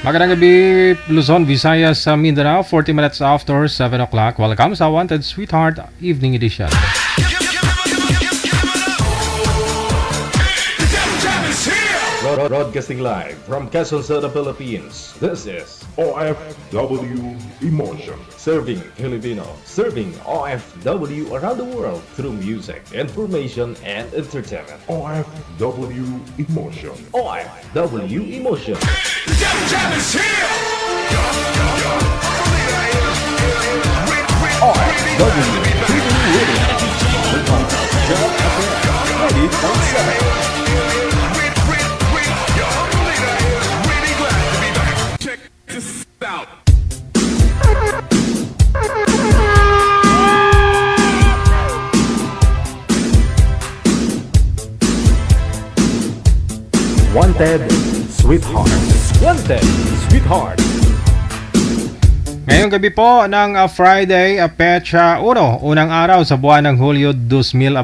Magandang gabi, Luzon, Visayas, Mindanao, 40 minutes after 7 o'clock. Welcome sa Wanted Sweetheart Evening Edition. Broadcasting live from Quezon City, Philippines. This is OFW Emotion. Serving Filipino, serving OFW around the world through music, information, and entertainment. OFW Emotion. OFW Emotion. Check this out. Wanted Sweetheart. Wanted Sweetheart. Ngayong gabi po ng Friday, Pecha 1, unang araw sa buwan ng Hulyo 2025.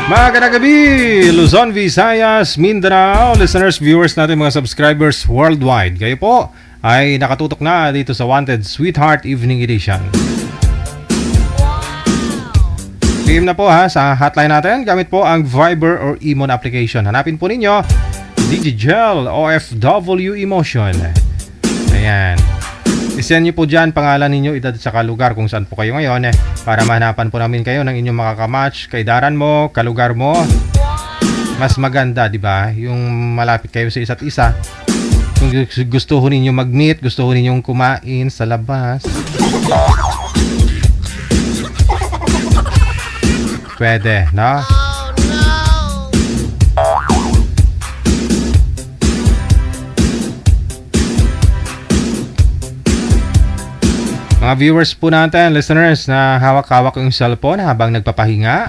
Magandang gabi, Luzon, Visayas, Mindanao, listeners, viewers natin, mga subscribers worldwide. Kayo po ay nakatutok na dito sa Wanted Sweetheart Evening Edition. PM na po sa hotline natin. Gamit po ang Viber or Emon application. Hanapin po ninyo Digigel OFW Emotion. Ayan. Isend nyo po dyan pangalan ninyo, edad at saka lugar kung saan po kayo ngayon para mahanapan po namin kayo ng inyong makakamatch, kaidaran mo, kalugar mo. Mas maganda, di ba? Yung malapit kayo sa isa't isa. Kung gusto ho ninyo mag-meet, gusto ho ninyong kumain sa labas, pwede, no? Mga viewers po natin, listeners, na hawak-hawak yung cellphone habang nagpapahinga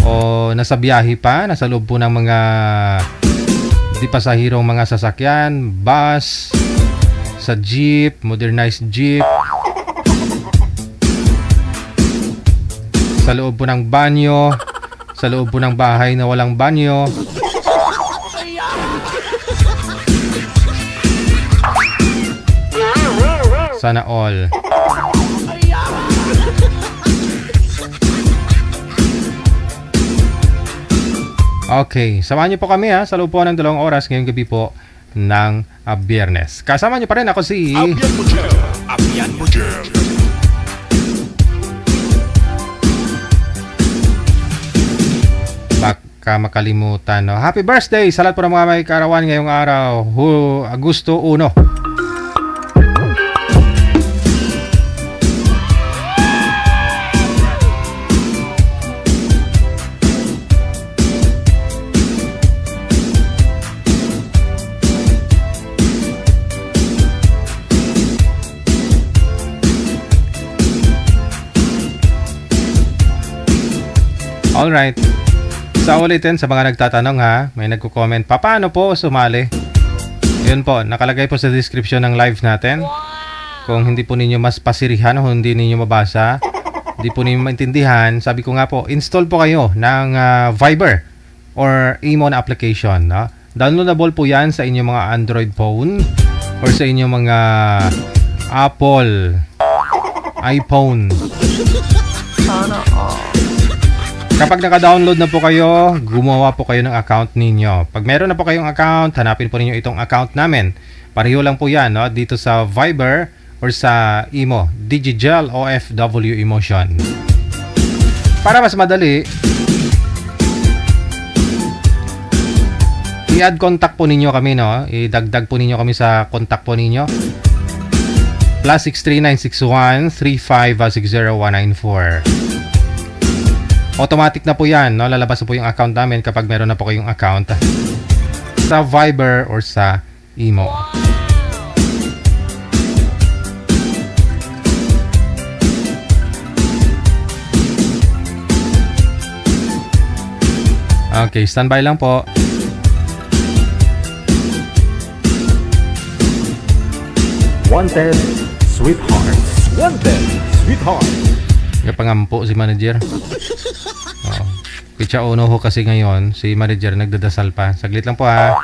o nasa biyahe pa, nasa loob po ng mga di pasahirong mga sasakyan, bus, sa jeep, modernized jeep, sa loob po ng banyo, sa loob po ng bahay na walang banyo. Sana all. Okay, samahan niyo po kami sa loob po ng 2 oras ngayong gabi po ng Biyernes. Kasama niyo pa rin ako si Apian mo dyan. baka makalimutan. No? Happy birthday sa lahat po ng mga may karawan ngayong araw. Agosto 1. Alright. Sa ulitin, sa mga nagtatanong may nagko-comment, paano po sumali? Yun po, nakalagay po sa description ng live natin. Kung hindi po ninyo mas pasirihan o hindi ninyo mabasa, hindi po ninyo maintindihan, sabi ko nga po, install po kayo ng Viber or Emon application. No? Downloadable po yan sa inyong mga Android phone or sa inyong mga Apple iPhone. Kapag naka-download na po kayo, gumawa po kayo ng account ninyo. Pag meron na po kayong account, hanapin po ninyo itong account namin. Pareho lang po yan, no? Dito sa Viber or sa Emo, Digigel OFW Emotion. Para mas madali, i-add contact po ninyo kami, no? Idagdag po ninyo kami sa contact po ninyo. +63961 3560 194. Automatic na po yan, no? Lalabas na po yung account namin kapag meron na po kayong account sa Viber or sa Emo. Okay, standby lang po. Wanted Sweetheart. Wanted Sweetheart. Kapangampo si manager. Pitsa uno ho kasi ngayon, si manager nagdadasal pa. Saglit lang po ha.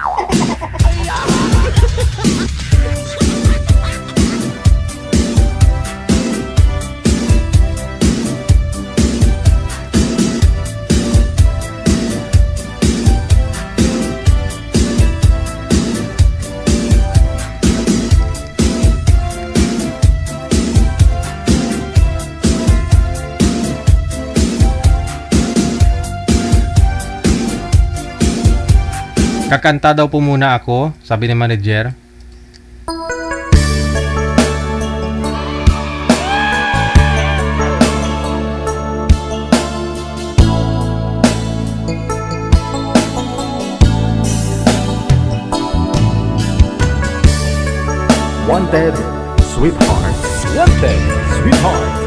Kakanta daw po muna ako, sabi ni manager. Wanted, sweetheart. Wanted, sweetheart.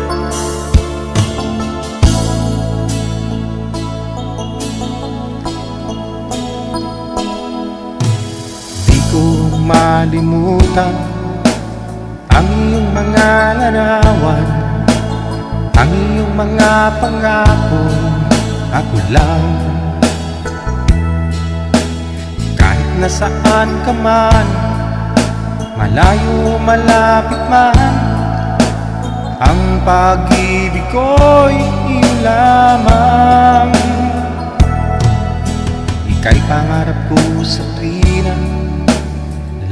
Di ko malimutan ang iyong mga larawan, ang iyong mga pangako, ako lang. Kahit nasaan ka man, malayo malapit man, ang pag-ibig ko'y iyo lamang. Ika'y pangarap ko sa tuwina,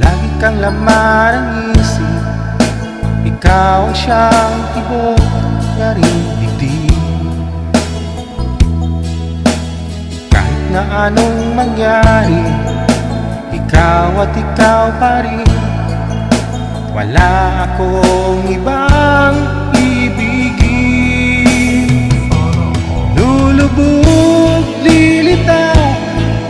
lagi kang laman ng isip. Ikaw ang siyang tibok na rin dibdib. Kahit na anong mangyari, ikaw at ikaw pa rin. Wala akong ibang ibigin. Lulubog, lilitaw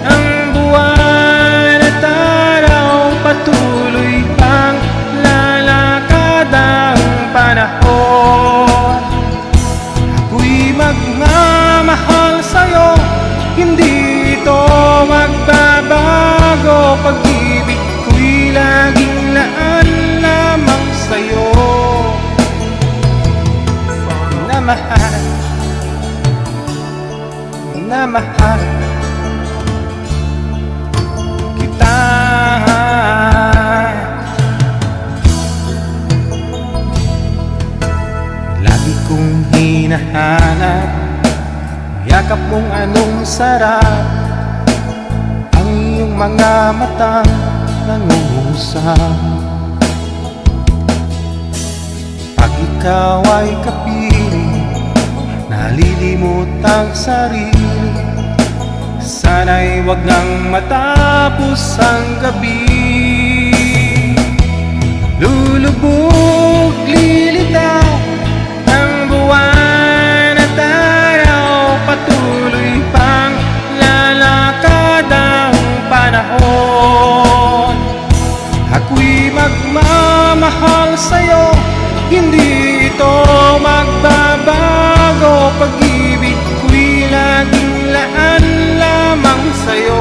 ang buwan at araw, patuloy pang lalakad ang panahon. Ako'y magmamahal sa'yo, hindi ito magbabago. Pag-ibig ko'y laging laan lamang sa'yo. Na mahal, na mahal kita. Lagi kong hinahanap yakap mong anong sarap, ang iyong mga matang nangungusap. Pag ikaw ay kapiling, nalilimot ang sarili. Sana'y wag nang matapos ang gabi. Lulubog, lilitaw ang buwan at araw, patuloy pang lalakad ang panahon. Ako'y magmamahal sa'yo, hindi ito magbabago. Pag-ibig ko'y laging laan lamang sa'yo.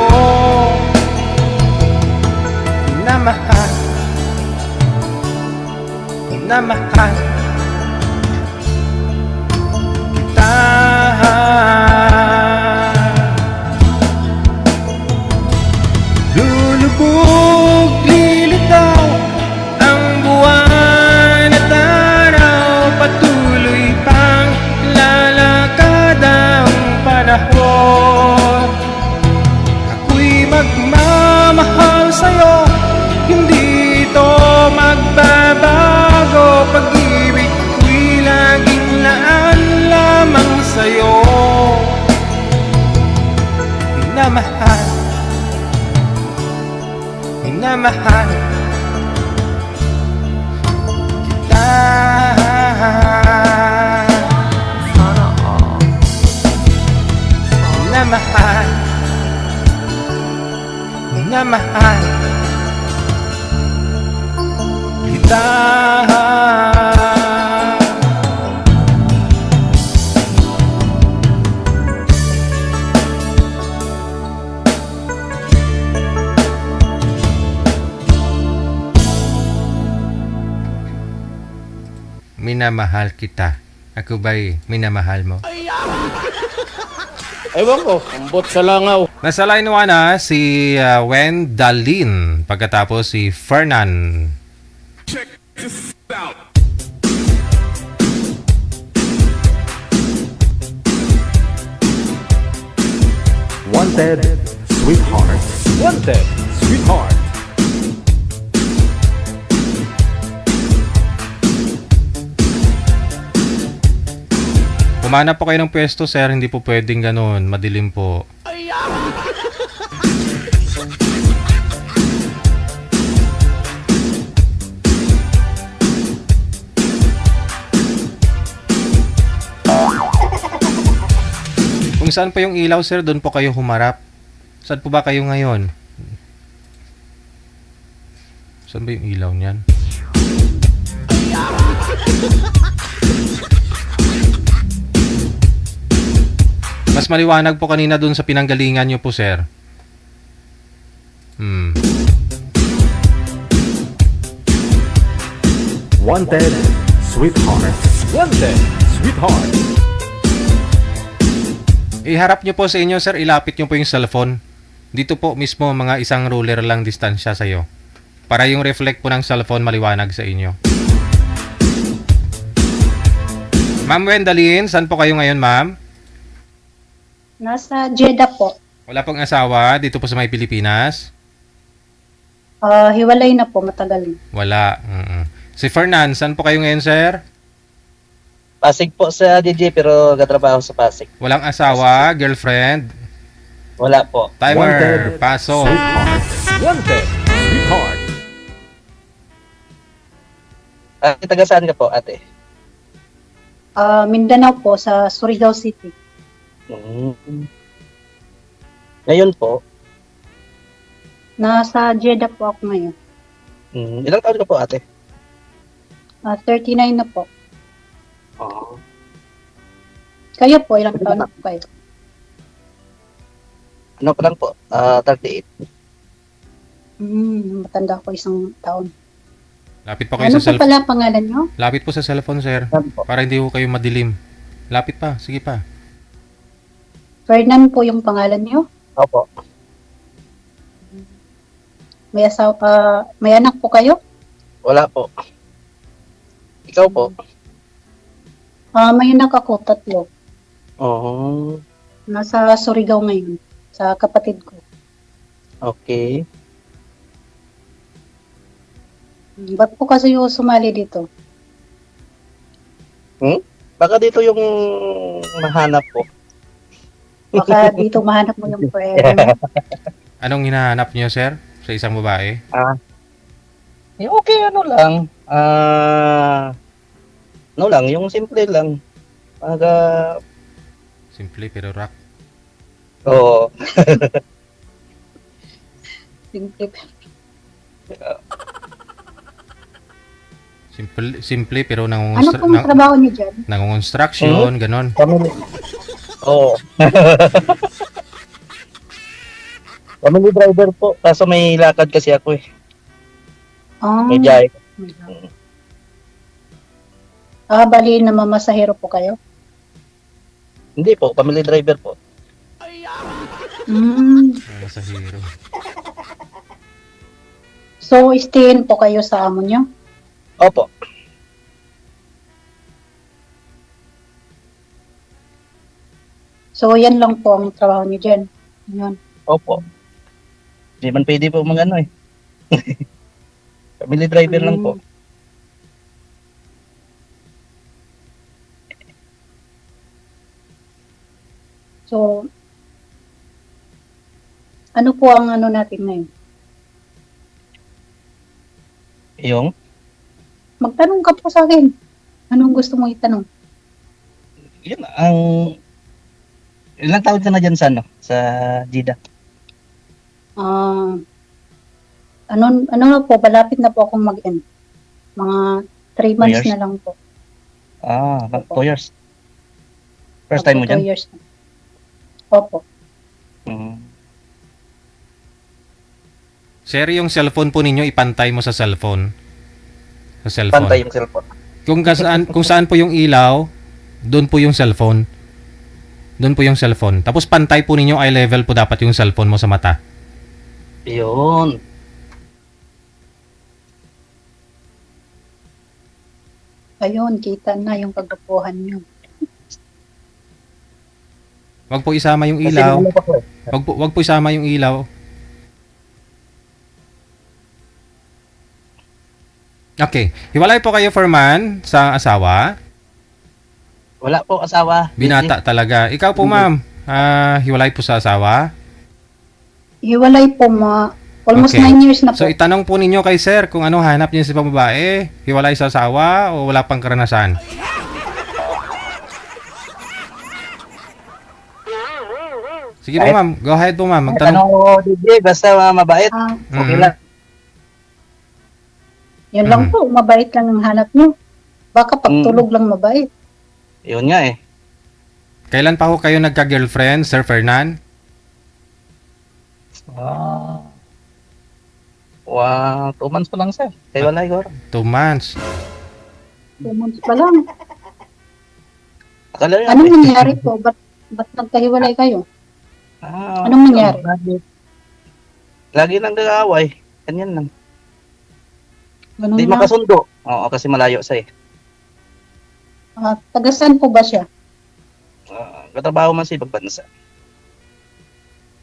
Minamahal, minamahal kita. Lulubog, lilitaw ang buwan at araw, patuloy pang lalakad ang panahon. Ako'y magmamahal sa'yo, hindi ito magbabago. Pag-ibig ko'y laging laan lamang sa'yo. Minamahal, minamahal kita. Minamahal, minamahal kita. Minamahal kita. Ako ba'y minamahal mo? Ewan ko, ambot sa langaw. Nasa line 1 si Wendalyn. Pagkatapos si Fernan. Check this out. Wanted, sweetheart. Wanted, sweetheart. Humanap po kayo ng pwesto, sir. Hindi po pwedeng ganun. Madilim po. Kung saan po yung ilaw, sir, doon po kayo humarap. Saan po ba kayo ngayon? Saan ba yung ilaw niyan? Mas maliwanag po kanina dun sa pinanggalingan nyo po, sir. Wanted, sweetheart. Wanted, sweetheart. Iharap nyo po sa inyo, sir. Ilapit nyo po yung cellphone. Dito po mismo, mga isang ruler lang distansya sa'yo. Para yung reflect po ng cellphone maliwanag sa inyo. Ma'am Wendalyn, saan po kayo ngayon, ma'am? Nasa Jeddah po. Wala pong asawa dito po sa may Pilipinas? Hiwalay na po, matagal na. Wala. Si Fernan, saan po kayo ngayon, sir? Pasig po sa DJ pero katrabaho sa Pasig. Walang asawa, girlfriend, Wala po. timer, paso. Sweetheart. Wanted, sweetheart. Taga saan ka po, ate? Mindanao po, sa Surigao City. Ngayon po, Nasa Jeddah po ako ngayon. ilang taon ka po, ate? 39 na po. Oo. Kayo po, ilang taon na po kayo? Ano pa lang po? 38. Matanda ko isang taon. Lapit po kayo Ano sa po cellphone. pala pangalan nyo? Lapit po sa cellphone, sir. Ano po? Para hindi po kayo madilim. Lapit pa, sige pa. Fernan po yung pangalan nyo? Opo. May may anak po kayo? Wala po. Ikaw po? May anak ako, 3. Oo. Nasa Surigao ngayon, sa kapatid ko. Okay. Ba't po kasi yung sumali dito? Baka dito yung mahanap po. Baka dito mahanap mo yung forever mo. Anong hinahanap niyo, sir? Sa isang babae? Okay, ano lang. Ano lang, yung simple lang. Simple pero rock. Oo. Simple. Simple pero Ano pong trabaho niyo dyan? nangungonstruction, ganon. Family. Oo. Family driver po. Kaso may lakad kasi ako eh. May biyahe. Bali na mamasahero po kayo? Hindi po, family driver po. Sa hero. So, stayin po kayo sa amo nyo? Opo. So, yan lang po ang trabaho niyo dyan. Yun. Opo. Hindi man pwede po mga ano eh. Family driver lang po. So, ano po ang ano natin ngayon? Yung? Magtanong ka po sa akin. Anong gusto mong itanong? Yun, ang... Ilang taon ka na dyan sa ano? Sa Jeddah? Ano na po, palapit na po akong mag-end. Mga 3 months years? na lang po. 2 years. First time mo 2 dyan? years na. Opo. Sir, yung cellphone po ninyo, ipantay mo sa cellphone. Sa cellphone. Pantay yung cellphone. Kung saan po yung ilaw, doon po yung cellphone. Doon po yung cellphone. Tapos pantay po ninyo, eye level po dapat yung cellphone mo sa mata. Yun. Ayun, kita na yung kagwapuhan nyo. Wag po isama yung Kasi ilaw. ano pa po eh. Wag po isama yung ilaw. Okay. Hiwalay po kayo, Foreman, sa asawa. Wala po asawa. Binata talaga. Ikaw po, ma'am. Hiwalay po sa asawa. Hiwalay po almost Okay. 9 years na po. So, itanong po ninyo kay sir kung ano hanap niya sa babae. Hiwalay sa asawa o wala pang karanasan? Sige po, ma'am. Go ahead po, ma'am. Tanong Magtanong. ko, DJ, basta mabait. Ah, Okay Mhm. lang. yun lang Mhm. po, mabait lang ang hanap nyo. Baka pagtulog lang mabait. Yun nga eh. Kailan pa ho kayo nagka-girlfriend, Sir Fernan? Ah. 2 months pa lang sir. Kaya wala siguro. 2 months. 2 months pa lang. Akala Anong nangyari po? Ba't nagkahiwalay kayo? Anong nangyari? Lagi lang nag-aaway. Ganyan lang. Ganun Hindi lang. makasundo. Oo, kasi malayo sa eh. Taga saan po ba siya? Katrabaho man sa ibang bansa.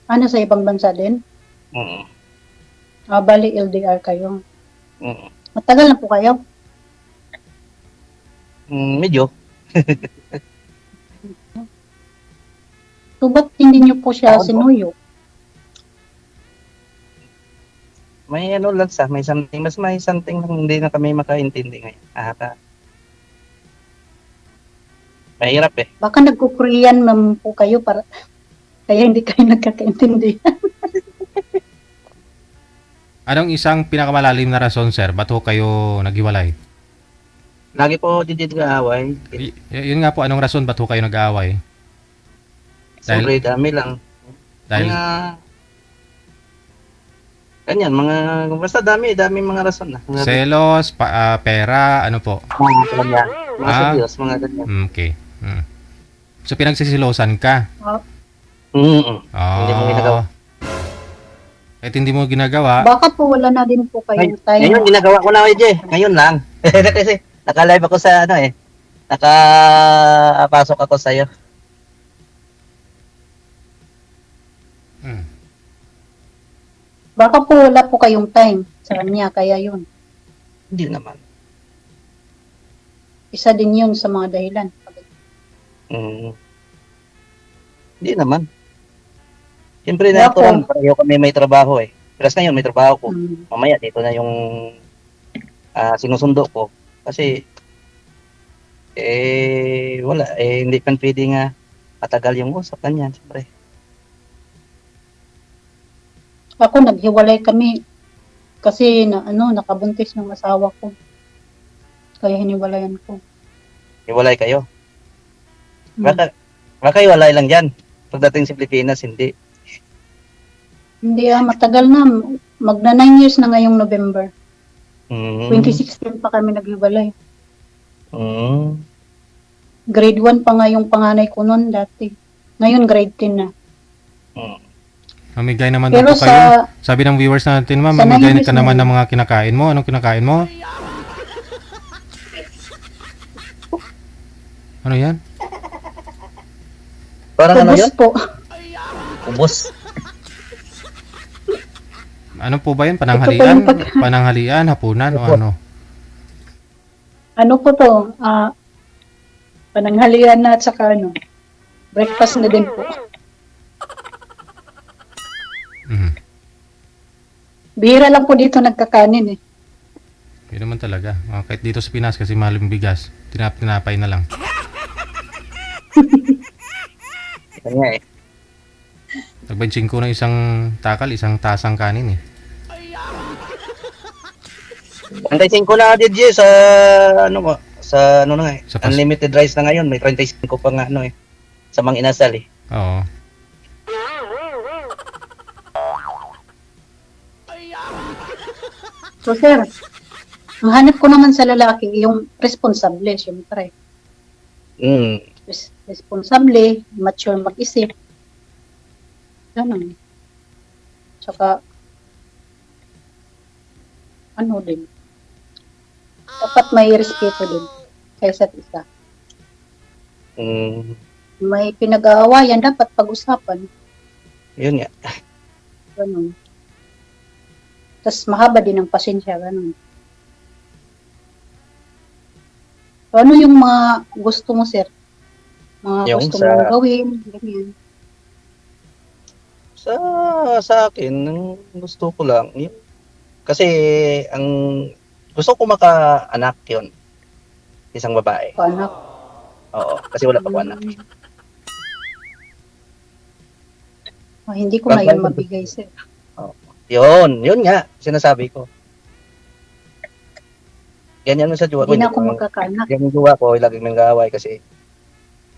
Ano, sa ibang bansa din? Oo. Bali LDR kayo. Oo. Matagal na po kayo? Medyo. So, ba't hindi nyo po siya Oo. sinuyo? May ano lang sa, may something, mas may something lang hindi na kami makaintindi ngayon. Mahirap eh. Baka nagko-Korean naman po kayo para kaya hindi kayo nagkakaintindi. Anong isang pinakamalalim na rason, sir? Ba't ho kayo naghiwalay? Lagi po dito nag-aaway. Yun nga po, anong rason ba't ho kayo nag-aaway? Dahil- Siyempre, dami lang. Dahil, Ganyan, basta dami mga rason na. selos, pera, ano po? Mga ganyan. Mga Ah. serious, mga ganyan. Okay. So, pinagsisilosan ka? Mm-mm. Hindi mo ginagawa. Kahit hindi mo ginagawa, Baka po wala na din po kayong time. Ngayon, ginagawa ko na, EJ. Ngayon lang. Kasi, naka-live ako sa nakapasok ako sa'yo. Baka po wala po kayong time sa kanya, kaya yun. Hindi naman. Isa din yun sa mga dahilan. Hindi naman. Siyempre, Kaya natural. Pareho kami may trabaho eh. Pero ngayon, may trabaho ko. Mm. Mamaya, dito na yung sinusundo ko. Kasi, wala. Hindi pa pwede nga matagal yung usap kanya. Siyempre. Ako, naghiwalay kami kasi nakabuntis ng asawa ko. Kaya hiniwalayan ko. Iwalay kayo. Hmm. Baka iwalay lang dyan. Pagdating sa Pilipinas, hindi. Hindi matagal na. Magna 9 years na ngayong November. 2016 pa kami naghiwalay. Grade 1 pa nga yung panganay ko noon dati. Ngayon grade 10 na. mamigay naman Pero daw po kayo. sa Sabi ng viewers natin, ma'am, sa mamigay nangyayos ka naman na- ng mga kinakain mo. Anong kinakain mo? Ano yan? Parang ano kubos yun? po. Ubus. Ano po ba yan? Ito po Pananghalian? yung Pananghalian, hapunan, o ano? Ano po to? Pananghalian na at saka breakfast na din po. Mhm. Bihira lang po dito nagkakanin eh. Yun naman talaga. Kahit dito sa Pinas kasi mahal yung bigas. Tinapay na lang. Yan nga eh. Nagbenching ko ng isang takal, isang tasang kanin eh. Antay 5 na DJ sa sa na eh. Sa pas- Unlimited rice na ngayon, may 35 pa nga sa Mang Inasal eh. Oo. So sir, ang hanap ko naman sa lalaki, yung responsable, syempre. responsable, mature mag-isip. Ganun. Tsaka, ano din, dapat may respeto din sa isa't isa. Mm, May pinag-aawayan, dapat pag-usapan. yun nga. Ganun. Tapos mahaba din ang pasensya, ganun. So, ano yung mga gusto mo, sir? Mga Yung gusto sa- mong gawin, ganyan. Sa akin, ang gusto ko lang, yun. Kasi ang gusto ko maka-anak yun. Isang babae. Anak. Oo, kasi wala pa ko anak. Hindi ko na yun mabigay, sir. Yun nga, sinasabi ko. Ganyan mo sa jowa ko. Hindi na ako magkakaanak. Yung jowa ko, laging nang-aaway kasi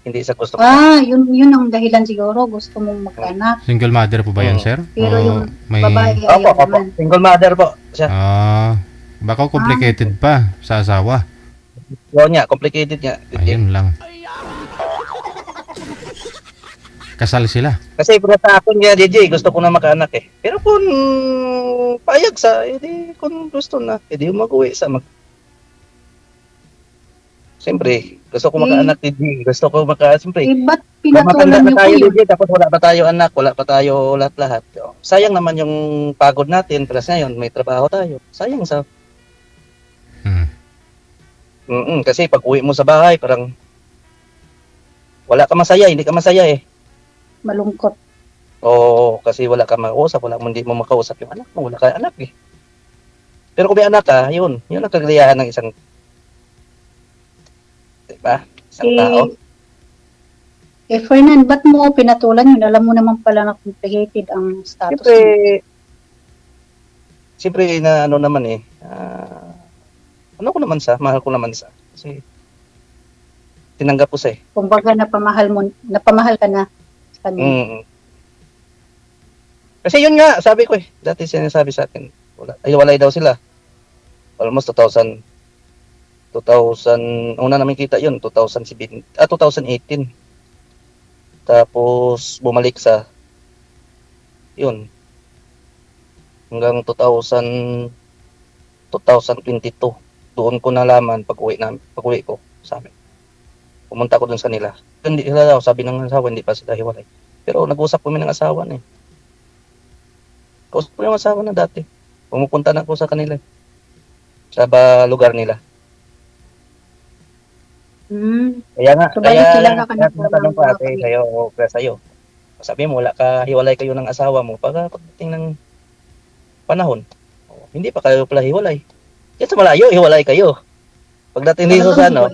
hindi sa gusto ko. Yun ang dahilan siguro. Gusto mong magkaanak. Single mother po ba yan, Oo. sir? Pero O yung may... babae Opo, ayaw opo. naman. Single mother po siya. Baka complicated pa sa asawa. Yun nga, complicated nga. Ayun lang. Kasal sila. Kasi para sa akin nga, DJ, gusto ko na maka-anak eh. Pero kung payag sa, edi kung gusto na, edi mag-uwi sa Siyempre, gusto ko maka-anak, DJ. Gusto ko siyempre. Ba't Matanda pinatulan na niyo po tayo, yun? DJ, tapos wala pa tayo anak, wala pa tayo lahat-lahat. Sayang naman yung pagod natin, plus ngayon, may trabaho tayo. Sayang sa... kasi pag uwi mo sa bahay, parang wala ka masaya, hindi ka masaya eh. Malungkot. Oo, kasi wala ka makausap, hindi mo makausap yung anak mo, wala ka anak eh. Pero kung may anak ka, yun ang kagaliyahan ng isang, diba? Isang tao. Fernand, ba't mo pinatulan yun? Alam mo naman pala na complicated ang status mo. Siyempre na ano naman eh, ano ko naman mahal ko naman sa, kasi tinanggap ko siya eh. Kumbaga napamahal ka na sa kanya. Kasi yun nga, sabi ko eh, dati sinasabi sa akin, walay daw sila. Almost 2000, una namin kita yun, 2018. Tapos, bumalik sa, yun, hanggang 2022. Doon ko nalaman pag-uwi ko sa amin. Pumunta ko dun sa nila. Hindi sila daw, sabi ng asawa, hindi pa sila hiwalay. Pero nag-usap kami ng asawa na eh. Kausap ko yung asawa na dati. Pumupunta na ako sa kanila. Sa lugar nila. Kaya nga, So, balik kilala ka na po tinatanong ng ko mga ate sa'yo. Sabi mo, hiwalay kayo ng asawa mo pagdating ng panahon. Hindi pa kayo pala hiwalay. Kaya sa malayo, hiwalay kayo. Pagdating dito sa ano,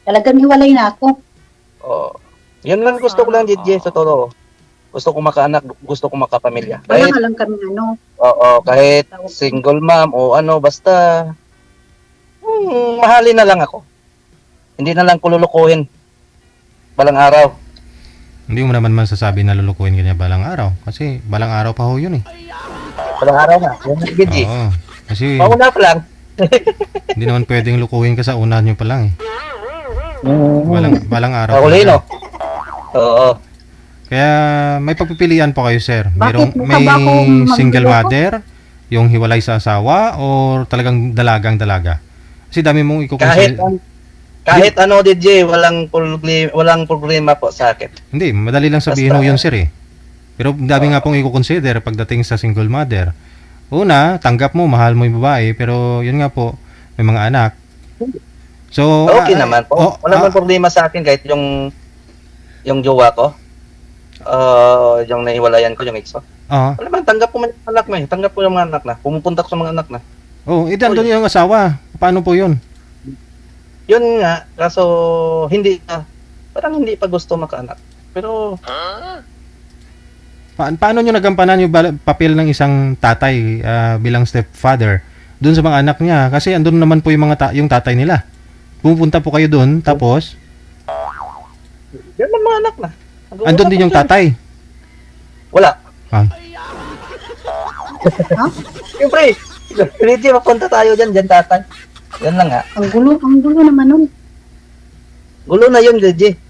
Talagang hiwalay na ako. yun lang gusto ko lang, DJ, sa totoo. Gusto ko maka-anak, gusto ko makapamilya. Wala Kahit, nga lang kami kahit single mom o ano, basta mahalin na lang ako. Hindi na lang ko lulukuhin balang araw. Hindi mo naman masasabi na lulukuhin ka niya balang araw. Kasi balang araw pa ho yun eh. Balang araw na. Yan ang DJ. Oo. Kasi Mauna pa lang. hindi naman pwedeng lukuhin ka sa una nyo pa lang eh. Balang araw. Huli, talaga. no? Oo. Kaya may pagpipilian po kayo, sir. Bakit? Mukha May ba akong single mangloloko? mother, yung hiwalay sa asawa, o talagang dalagang dalaga? Kasi dami mong Kahit ano, DJ, walang problema po sa akin. Hindi, madali lang sabihin Basta- ho yun, sir eh. Pero dami nga pong i-consider pagdating sa single mother. Una, tanggap mo, mahal mo yung babae, pero yun nga po, may mga anak. So, Okay naman po. Wala naman problema sa akin kahit yung jowa ko. Yung nahiwalayan ko, yung ex ko. Wala naman, tanggap ko man yung anak na eh. Tanggap ko yung mga anak na. Pumupunta ko sa mga anak na. doon yung asawa. Paano po yun? Yun nga, kaso parang hindi pa gusto maka-anak. Pero, Paano nyo nagampanan yung papel ng isang tatay bilang stepfather doon sa mga anak niya? Kasi andun naman po yung yung tatay nila. Pupunta po kayo doon, tapos yan ang mga anak na. andun din yung tatay. Wala. Ah. Siyempre, Legit, mapunta tayo dyan, tatay. Yan lang nga. Ang gulo naman nun. Gulo na yun, legit.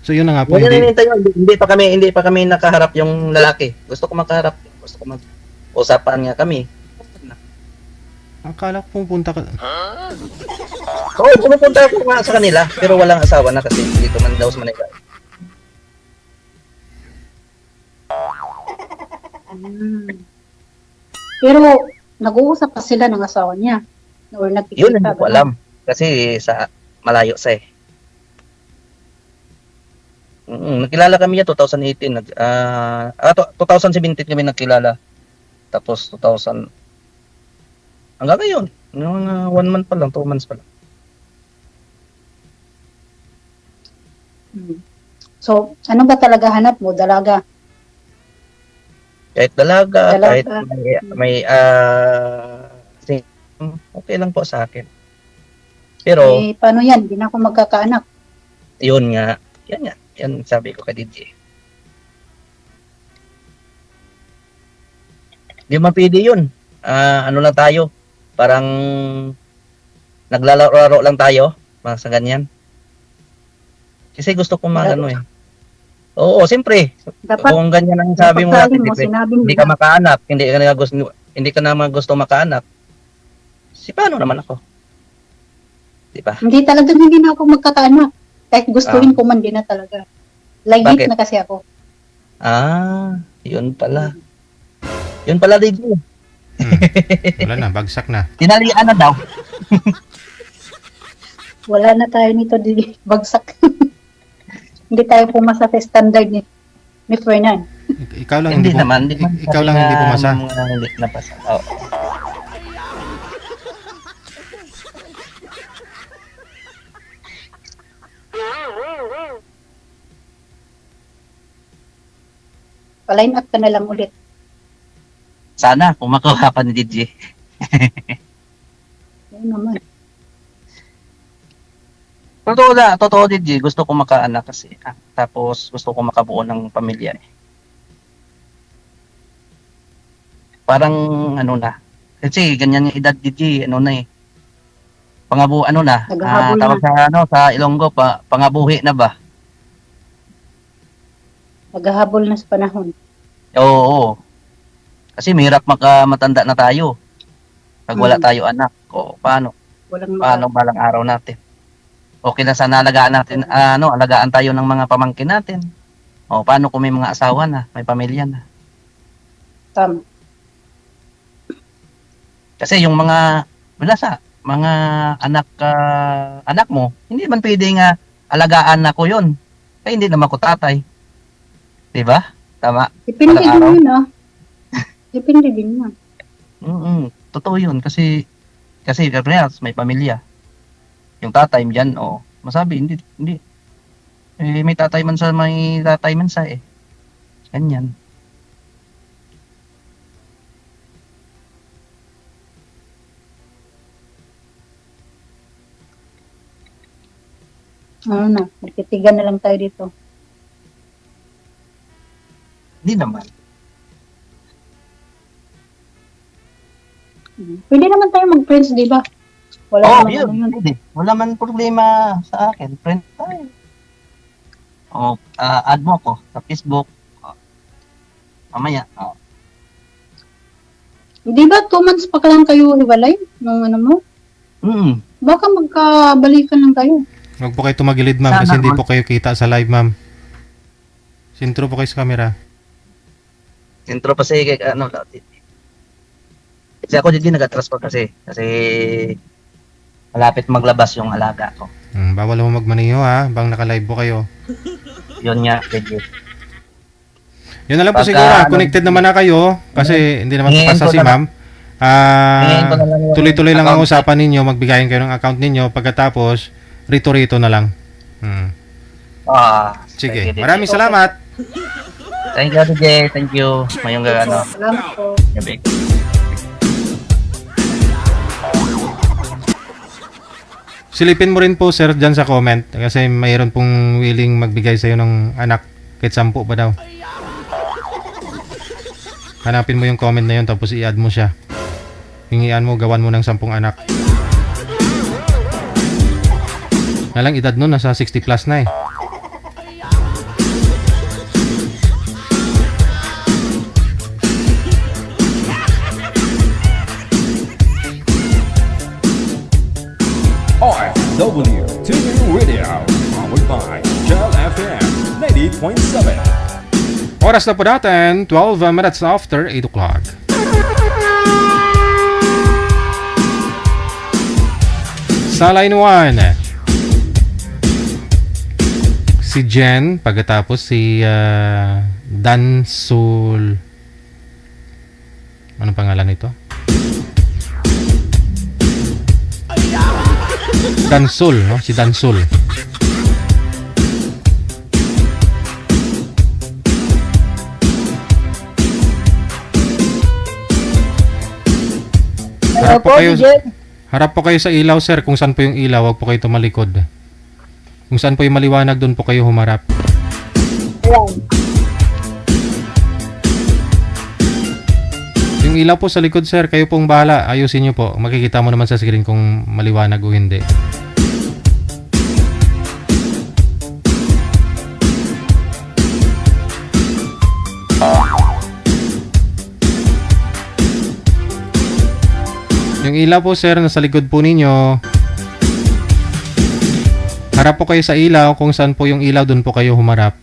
So yun na nga po, Hindi, hindi. hindi pa kami nakaharap yung lalaki. Gusto ko makaharap. Gusto ko mag-usapan nga kami. Akala ko pupunta ka. Oo, pumupunta ako nga sa kanila, pero walang asawa na kasi dito man daw sa Manila. Pero nag-uusap pa sila ng asawa niya. Or nagkikita. Yun, hindi ko ganun. alam. Kasi sa malayo sa eh. Nakilala kami niya 2018. 2017 kami nakilala. Tapos 2000. Hanggang ngayon. Yung 1 month pa lang, 2 months pa lang. So, ano ba talaga hanap mo? Dalaga? Kahit dalaga, Dalaga. kahit may okay lang po sa akin. Pero, Eh, paano yan? Hindi na ako magkakaanak. yun nga. Yan sabi ko kay DJ. Di mapili yun. Ano lang tayo. Parang naglalaro lang tayo. Mga sa ganyan. Kasi gusto ko magano eh. Oo, siyempre. Dapat, Kung ganyan ang sabi mo dapat natin, mo, sinabing hindi ka makaanak, hindi ka naman gusto makaanak. Si paano naman ako? Di ba? Hindi talaga hindi na ako magkakaanak. Kahit gustuin ko man, di na talaga. Lagit Bakit? na kasi ako. Yun pala. Yun pala, DJ. Wala na, bagsak na. Tinalian na daw. Wala na tayo nito, di bagsak. Hindi tayo pumasa sa standard ni Fernan. Ikaw lang Hindi hindi, naman. Hindi naman. ikaw lang hindi pumasa. Hindi napasa. Oo. Pa-line up ka na lang ulit. Sana, kung makuha pa ni DJ. Ayun naman. Totoo DJ, gusto ko makaanak kasi. Tapos gusto ko makabuo ng pamilya eh. Parang ano na. Kasi ganyan yung edad DJ, ano na eh. Ano na, Naghahabol na. tawag sa Ilonggo pangabuhi na ba? Maghahabol na sa panahon. Oo. Kasi mahirap matanda na tayo. Pag wala tayo anak, o paano balang araw natin? Okay na sana alagaan natin, alagaan tayo ng mga pamangkin natin. O paano kung may mga asawa na, may pamilya na? Tama. Kasi yung mga anak mo, hindi man pwede nga alagaan na ko yun. Kaya hindi naman ko tatay. 'Di ba? Tama. Depende Walang araw. din yun, Depende din yun. Totoo yun kasi may pamilya. Yung tatay diyan, masabi hindi. May tatay man sa eh. Ganyan. Ano na, magtitigan na lang tayo dito. Hindi naman. Pwede naman tayo mag-friends, di ba? Wala naman ano yun. Pwede. Wala man problema sa akin. Friend tayo. Add mo ako sa Facebook. Mamaya. Di ba 2 months pa lang kayo hiwalay? Nung ano mo? Baka magkabalikan lang kayo. Huwag po kayo tumagilid, ma'am, kasi hindi po kayo kita sa live, ma'am. Sintro po kayo sa camera. Intro pa kasi kasi ako din nag-transport kasi malapit maglabas yung alaga ko. Bawal mo magmaniho, ha? Bang naka-live po kayo. Yun nga, legit. Yun na lang po Pagka, siguro. Connected naman na kayo kasi hindi naman Hingin papasa ko si na ma'am. Hingin ko na lang yung Tuloy-tuloy lang ang account. usapan ninyo. Magbigayin kayo ng account ninyo. Pagkatapos, rito-rito na lang. Sige. Sige, Maraming DJ. salamat. Thank you, DJ. Thank you. Mayong Salamat po. gabi. Silipin mo rin po, sir, dyan sa comment. Kasi mayroon pong willing magbigay sa'yo ng anak. Kahit 10 pa daw. Hanapin mo yung comment na yun tapos i-add mo siya. Hingian mo, gawan mo ng 10 anak. Ngalang edad nun, nasa 60 plus na eh. OFW TV Radio, powered by Gel FM 90.7. Oras na po natin, 12 minutes after 8 o'clock. Sa line 1, si Jen, pagkatapos si Dansul. Anong pangalan nito? Dansul, no? Si Dansul. Harap po kayo. Harap po kayo sa ilaw, sir. Kung saan po yung ilaw, wag po kayo tumalikod. Kung saan po yung maliwanag, doon po kayo humarap. Yung ilaw po sa likod, sir, kayo pong bahala. Ayusin nyo po. Makikita mo naman sa screen kung maliwanag o hindi. Yung ilaw po, sir, nasa likod po ninyo. Harap po kayo sa ilaw. Kung saan po yung ilaw, doon po kayo humarap.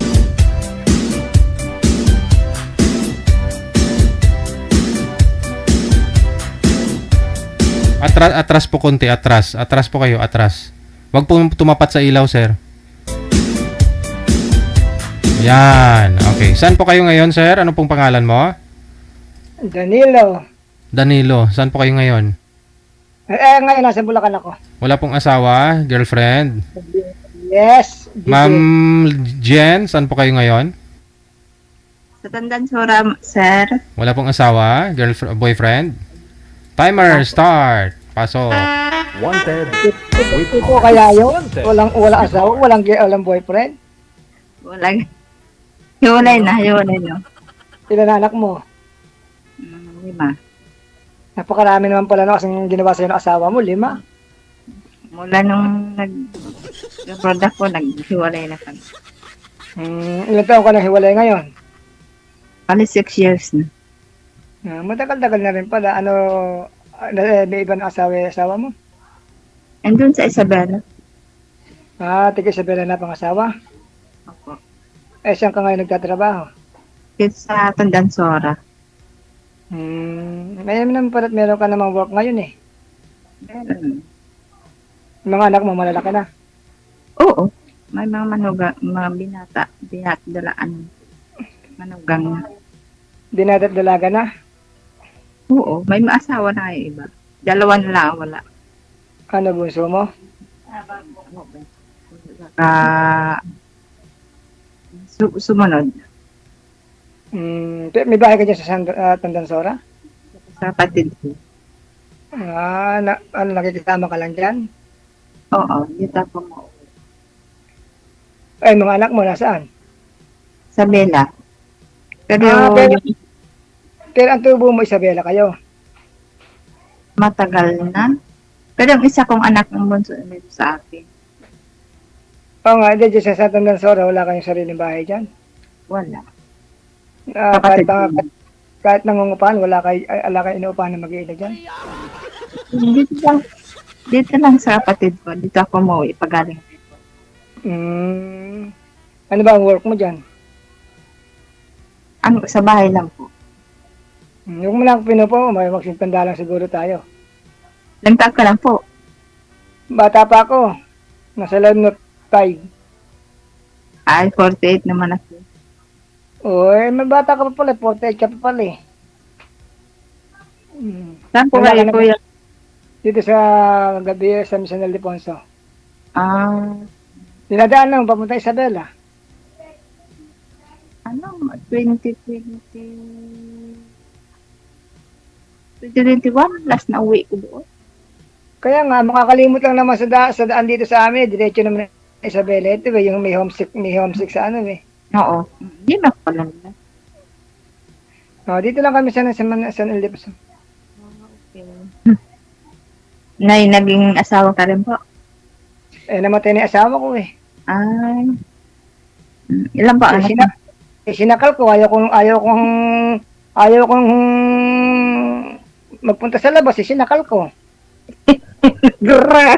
Atras po konti, atras. Atras po kayo, atras. Huwag po tumapat sa ilaw, sir. Yan. Okay. Saan po kayo ngayon, sir? Ano pong pangalan mo? Danilo. Danilo. Saan po kayo ngayon? Ngayon nasa Bulacan ako. Wala pong asawa? Girlfriend? Yes. Ma'am Jen, saan po kayo ngayon? Sa Tandansora, sir. Wala pong asawa? Boyfriend? Timer, start. Pasok. Wanted. Ito kaya yun? Walang asawa, walang boyfriend? Walang. Hiwalay na. Ilan na anak mo? 5. Napakarami naman pala no, kasing ginawa sa'yo ng asawa mo, 5. Mula nung nag-abroad ako, naghiwalay na kami. Ilan taon ka nang hiwalay ngayon? Kali 6 years na. Matagal-tagal na rin pala. May ibang asawa mo? Andun sa Isabela. Tiga Isabela na pang asawa? Opo. Saan ka ngayon nagtatrabaho? Dito sa Tandansora. Meron ka namang work ngayon eh. Meron. Mga anak mo malalaki na? Oo. May mga binatdalaan. Manugang na. Dinadalaga na? Oo. May maasawa na yung iba. 2 na lang, wala. Ano bunso mo? Sumunod. May bahay ka dyan sa Tandansora? Sa kapatid ko. Nakikisama ka lang dyan? Oo. Dito ako mo. Mga anak mo nasaan? Sa Bela. Pero Pero ang tubo mo, Isabela kayo? matagal na. Pero yung isa kong anak ng bunso na sa akin. Oo nga, hindi dyan sa Tandansora, wala kayong sariling bahay dyan? Wala. Kahit, kahit nangungupahan, wala kayo inuupahan na mag-iina dyan? Dito lang sa kapatid ko. Dito ako mo ipagaling. Ano ba ang work mo dyan? Sa bahay lang po. Yung mo lang pinupo, may magsintanda lang siguro tayo. Lagtag ka lang po. Bata pa ako. Nasa Lemnot 5. Ay, 48 naman ako. Uy, may bata ka pa pala. 48 ka pa pala eh. Saan po kayo, kuya? Dito sa gabi sa San Ildefonso. Dinadaan lang, papunta Isabela. 2021, last na uwi ko doon. Kaya nga, makakalimot lang naman sa daan dito sa amin. Diretso naman Isabela. Ito ba, yung may homesick sa ano eh. Oo. Hindi na pala nila. Dito lang kami sa San Ildefonso. Okay. Nay, naging asawa ka rin po. Namatay na yung asawa ko eh. Ay. Ilan pa anak mo? Sinakal ko, ayaw kong magpunta sa labas, sinakal ko. Gra.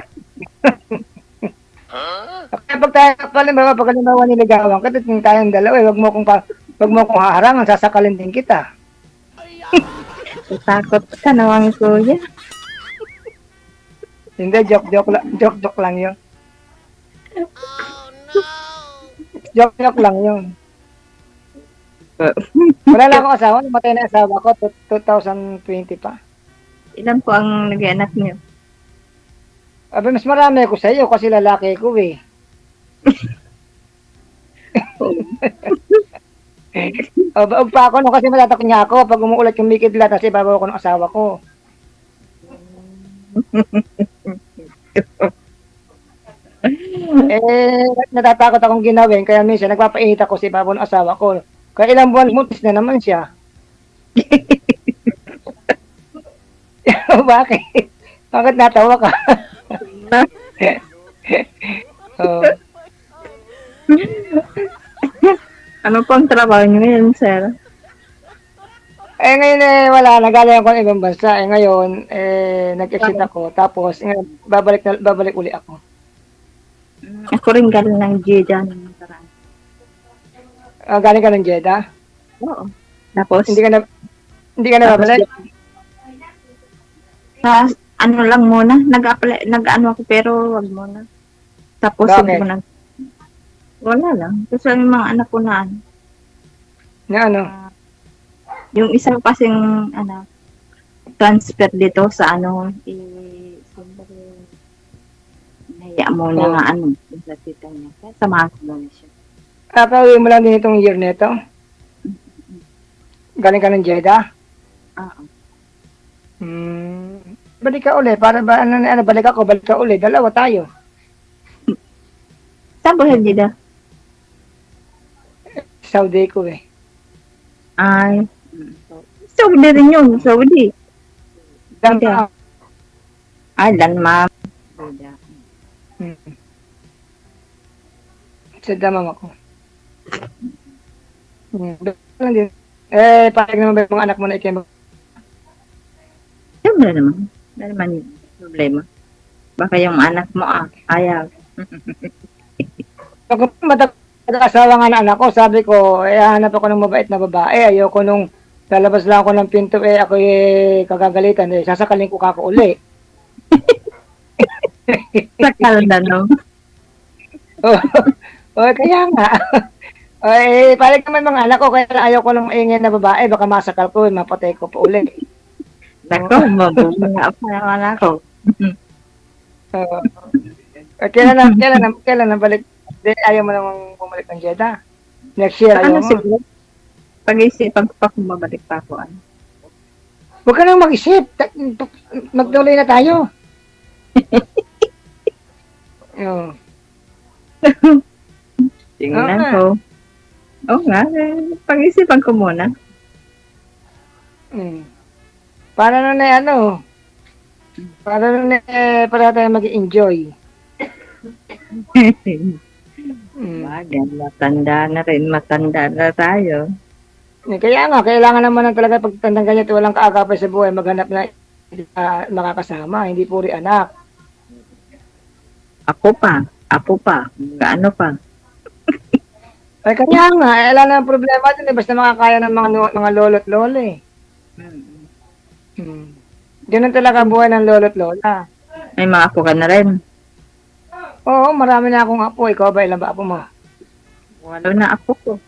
Kaya pag tayo, pag halimbawa niligawan ka, tayo tayong dalawa, wag mo kong haharangan, sasakalin din kita. Takot ka naman, kuya. Hindi, joke lang yun. Joke lang yun. Wala lang akong asawa, namatay na asawa ko, 2020 pa. Ilan po ang nag-anak niyo? Abi, mas marami ako sa iyo kasi lalaki ko eh. Baog pa ako no, kasi matatak niya ako pag umuulat yung mikidlat kasi babaw ko ng asawa ko. Natatakot akong ginawin kaya minsan nagpapainit ako si babaw ng asawa ko. Kaya ilang buwan mutis na naman siya. Bakit? Bakit natawa ka? Oh. Ano po ang trabaho niyo ngayon, sir? Ngayon wala, nagaling ako ng ibang bansa. Ngayon, nag-exit ako. Tapos, babalik uli ako. Ako rin galing ng Jeddah ng nakaraan. Galing ka ng Jeddah? Oo. Tapos, Hindi ka na babalik? sa ano lang muna, nag-apply, nag-ano ako pero wag muna. Tapos, Bakit? hindi ko na, wala lang. Kasi yung mga anak ko na, Na ano? yung isa kasing, transfer dito sa siyempre, naya mo na Oh. nga sa tita niya. Kaya samahan ko muna siya. Kakauwi mo lang din itong year neto? Galing ka ng Jeddah? Oo. Balik ka uli. Para ba, balik ka uli. Dalawa tayo. Saan po sa Jeddah? Saudi ko eh. Ay, Saudi rin yun, Saudi. Dan, Jeddah. Ay, Denmark. Jeddah. sa damang ako. Lang din. Parang naman ba yung mga anak mo na ikim? Siyempre naman. Wala naman yung problema. Baka yung anak mo, ayaw. Pag mag-asawa nga na anak ko, sabi ko, hanap ako ng mabait na babae. Ayoko nung lalabas lang ako ng pinto, ako kagagalitan. Sasakalin ko kako uli. Sakal na, no? Kaya nga. Parang naman mga anak ko, kaya ayaw ko ng maingay na babae, baka masakal ko, mapatay ko pa uli. Nako, mabunga pa yung anak ko. Kailan na balik? Ayaw mo namang bumalik ng Jeddah. Next year, ayaw Ano mo. siguro? Pag-isipan ko pa kung mabalik pa ako. Huwag ka nang mag-isip. Magtuloy na tayo. Tingnan ko. Oo nga, pag-isipan ko muna. Para para tayo mag-enjoy. Bagay, matanda na tayo. Kaya nga, kailangan naman talaga pagtandang ganyan, walang kaagapay sa buhay, maghanap na makakasama, hindi puri anak. Apo pa, gaano pa. Kaya nga, wala na problema din, basta makakaya ng mga lolo't lola eh. Ganun talaga ang buhay ng lolo't lola. May mga apo ka na rin. Oo, marami na akong apo. Ikaw ba, ilan ba apo mo? Walo na apo ko.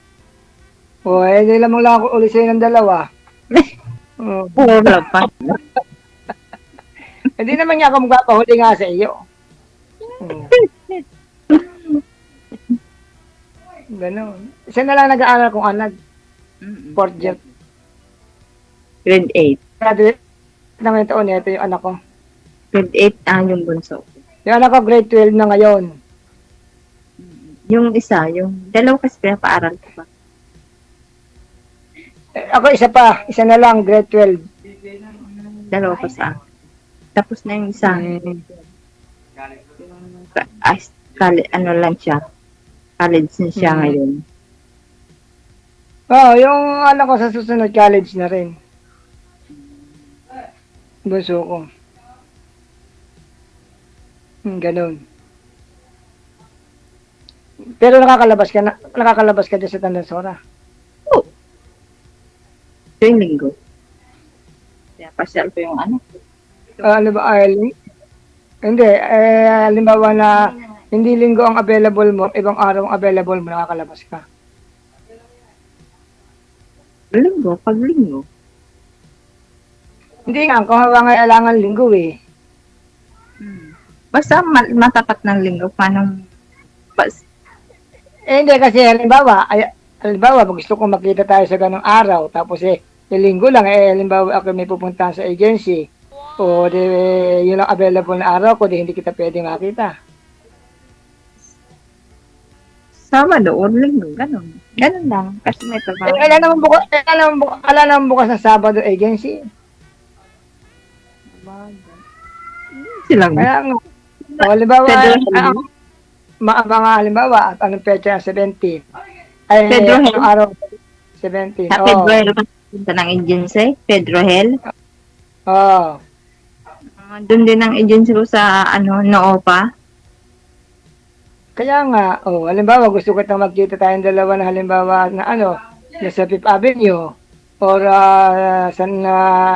Hindi lamang lang ako ulit sa'yo ng dalawa. Wala pa. Hindi naman niya ako magpapahuli nga sa iyo. Ganon. Isa na lang nag-aaral kong anak. Fourth year. Grade 8. Graduate na ngayong taon. Ito yung anak ko. Grade 8 yung bunso. Yung anak ko grade 12 na ngayon. Yung dalawa kasi pinapaaral ko pa. Ako isa pa. Isa na lang, grade 12. Dalawa pa sa akin. Tapos na yung isa. Mm. Ano lang siya. College na siya Mm. ngayon. Oh, yung anak ko sa susunod college na rin. Bunso ko. Ganun. Pero nakakalabas ka dyan sa Tandansora. Ito yung linggo. Kaya pasyal ko yung ano. Ano ba, hindi, halimbawa na hindi linggo ang available mo, ibang araw ang available mo, nakakalabas ka. Linggo, pag linggo. Hindi nga, kung kailangan linggo eh. Basta matapat ng linggo. Paano? Hindi kasi halimbawa, gusto kong makita tayo sa ganong araw, tapos yung linggo lang, halimbawa ako may pupuntahan sa agency, o yun ang available na araw ko, hindi kita pwede makita. Sabado o linggo, ganun. Ganun lang. Kasi may trabaho. Ala naman bukas ng Sabado agency. Silang Kaya nga, halimbawa, Pedro, mga halimbawa, anong petsa 17? Ay, Pedro anong Hill. araw? 17. Sa Pedro Hill punta ng agency. Pedro Hill. Oh. Doon din ang agency ko sa Noopa. Kaya nga, halimbawa, gusto ko itang magkita tayong dalawa na halimbawa na nasa Fifth Avenue or sa